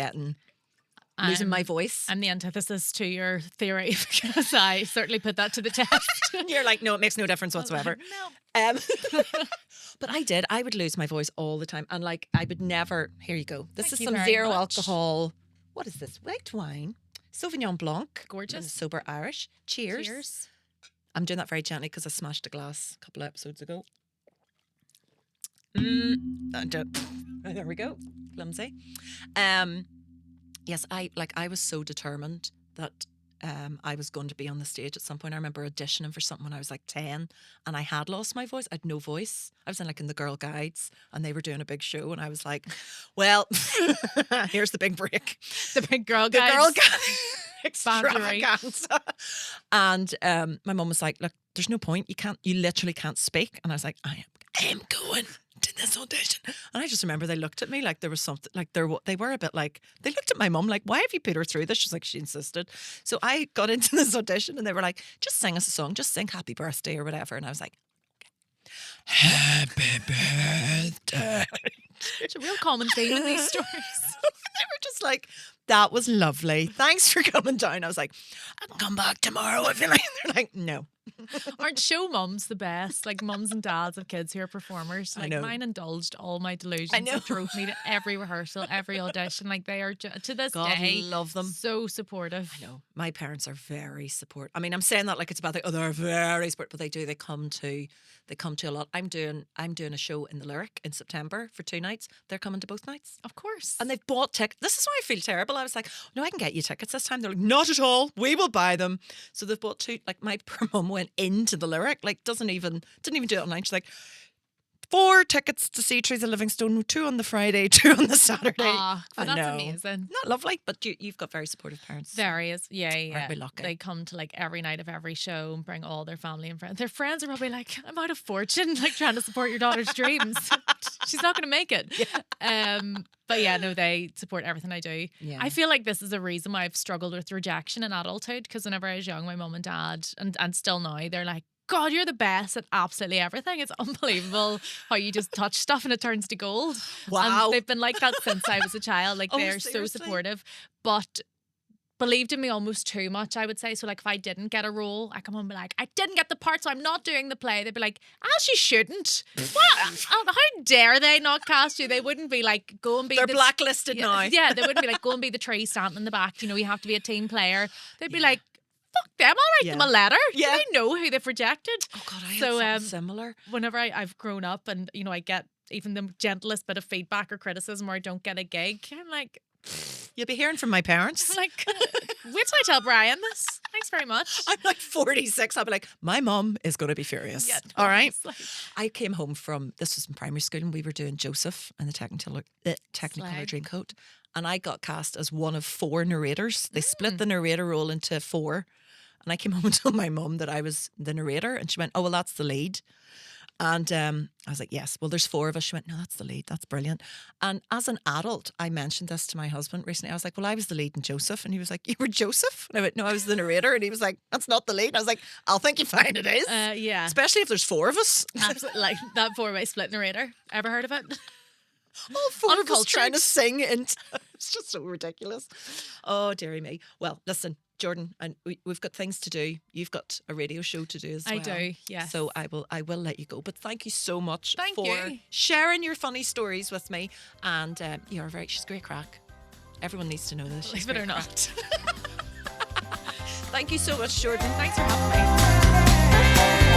[SPEAKER 1] losing my voice.
[SPEAKER 2] I'm the antithesis to your theory because I certainly put that to the test.
[SPEAKER 1] You're like, no, it makes no difference whatsoever.
[SPEAKER 2] No.
[SPEAKER 1] But I would lose my voice all the time, and like I would never. Here you go. This is some
[SPEAKER 2] very
[SPEAKER 1] zero
[SPEAKER 2] much.
[SPEAKER 1] alcohol. What is this? White wine, Sauvignon Blanc,
[SPEAKER 2] Gorgeous.
[SPEAKER 1] Sober Irish. Cheers. I'm doing that very gently because I smashed a glass a couple of episodes ago. There we go. Clumsy. Yes, I was so determined that I was going to be on the stage at some point. I remember auditioning for something when I was like 10 and I had lost my voice. I had no voice. I was in the Girl Guides and they were doing a big show and I was like, well, here's the big break.
[SPEAKER 2] The big Girl Guides.
[SPEAKER 1] The Girl Guides. Extravaganza. And my mum was like, look, there's no point. You literally can't speak. And I was like, I am going to this audition. And I just remember they looked at me like there was something, like they were a bit like, they looked at my mum like, why have you put her through this? She's like, she insisted. So I got into this audition and they were like, just sing us a song, just sing Happy Birthday or whatever. And I was like, Happy Birthday.
[SPEAKER 2] It's a real common theme in these stories.
[SPEAKER 1] They were just like, that was lovely. Thanks for coming down. I was like, I can come back tomorrow if you like. They're like, no.
[SPEAKER 2] Aren't show mums the best? Like mums and dads of kids who are performers. Like mine indulged all my delusions. I know. And drove me to every rehearsal, every audition. Like they are to this day,
[SPEAKER 1] love them.
[SPEAKER 2] So supportive.
[SPEAKER 1] I know. My parents are very supportive. I mean, I'm saying that like it's about they're very supportive, but they do. They come to a lot. I'm doing a show in the Lyric in September for 2 nights. They're coming to both nights.
[SPEAKER 2] Of course.
[SPEAKER 1] And they've bought tickets. This is why I feel terrible. I was like, no, I can get you tickets this time. They're like, not at all. We will buy them. So they've bought 2. Like my poor mum went into the Lyric, like didn't even do it online. She's like, 4 tickets to see Teresa Livingstone, 2 on the Friday, 2 on the Saturday.
[SPEAKER 2] That's amazing.
[SPEAKER 1] Not lovely, but you've got very supportive parents.
[SPEAKER 2] Very is, yeah.
[SPEAKER 1] Aren't we lucky?
[SPEAKER 2] They come to like every night of every show and bring all their family and friends. Their friends are probably like, I'm out of fortune, like trying to support your daughter's dreams. She's not going to make it. Yeah. But yeah, no, they support everything I do. Yeah. I feel like this is a reason why I've struggled with rejection in adulthood, because whenever I was young, my mum and dad, and still now, they're like, God, you're the best at absolutely everything. It's unbelievable how you just touch stuff and it turns to gold.
[SPEAKER 1] Wow.
[SPEAKER 2] And they've been like that since I was a child. Like they're so supportive, but believed in me almost too much, I would say. So like if I didn't get a role, I come home and be like, I didn't get the part, so I'm not doing the play. They'd be like, as you shouldn't. What? How dare they not cast you? They wouldn't be like, go and be
[SPEAKER 1] They're blacklisted now.
[SPEAKER 2] Yeah, they wouldn't be like, go and be the tree standing in the back. You know, you have to be a team player. They'd be like, fuck them, I'll write them a letter. Yeah. They know who they've rejected.
[SPEAKER 1] Oh God, I had something similar.
[SPEAKER 2] Whenever I've grown up and, you know, I get even the gentlest bit of feedback or criticism or I don't get a gig, I'm like,
[SPEAKER 1] you'll be hearing from my parents.
[SPEAKER 2] I'm like, wait till I tell Brian this. Thanks very much.
[SPEAKER 1] I'm like 46. I'll be like, my mum is going to be furious. Yeah, no, all right. I came home from, this was in primary school, and we were doing Joseph and the Technicolor Dreamcoat. And I got cast as one of 4 narrators. They split the narrator role into 4. And I came home and told my mum that I was the narrator. And she went, oh, well, that's the lead. And I was like, yes, well, there's 4 of us. She went, no, that's the lead. That's brilliant. And as an adult, I mentioned this to my husband recently. I was like, well, I was the lead in Joseph. And he was like, you were Joseph? And I went, no, I was the narrator. And he was like, that's not the lead. And I was like, I'll think you fine it is.
[SPEAKER 2] Yeah.
[SPEAKER 1] Especially if there's 4 of us.
[SPEAKER 2] Absolutely. Like that 4-way split narrator. Ever heard of it?
[SPEAKER 1] All 4 of us trying to sing. And it's just so ridiculous. Oh, dearie me. Well, listen, Jordan, and we've got things to do. You've got a radio show to do as well.
[SPEAKER 2] I do, yes.
[SPEAKER 1] So I will let you go. But thank you so much
[SPEAKER 2] for
[SPEAKER 1] sharing your funny stories with me. And she's great crack. Everyone needs to know this.
[SPEAKER 2] Believe it or not.
[SPEAKER 1] Thank you so much, Jordan.
[SPEAKER 2] Thanks for having me.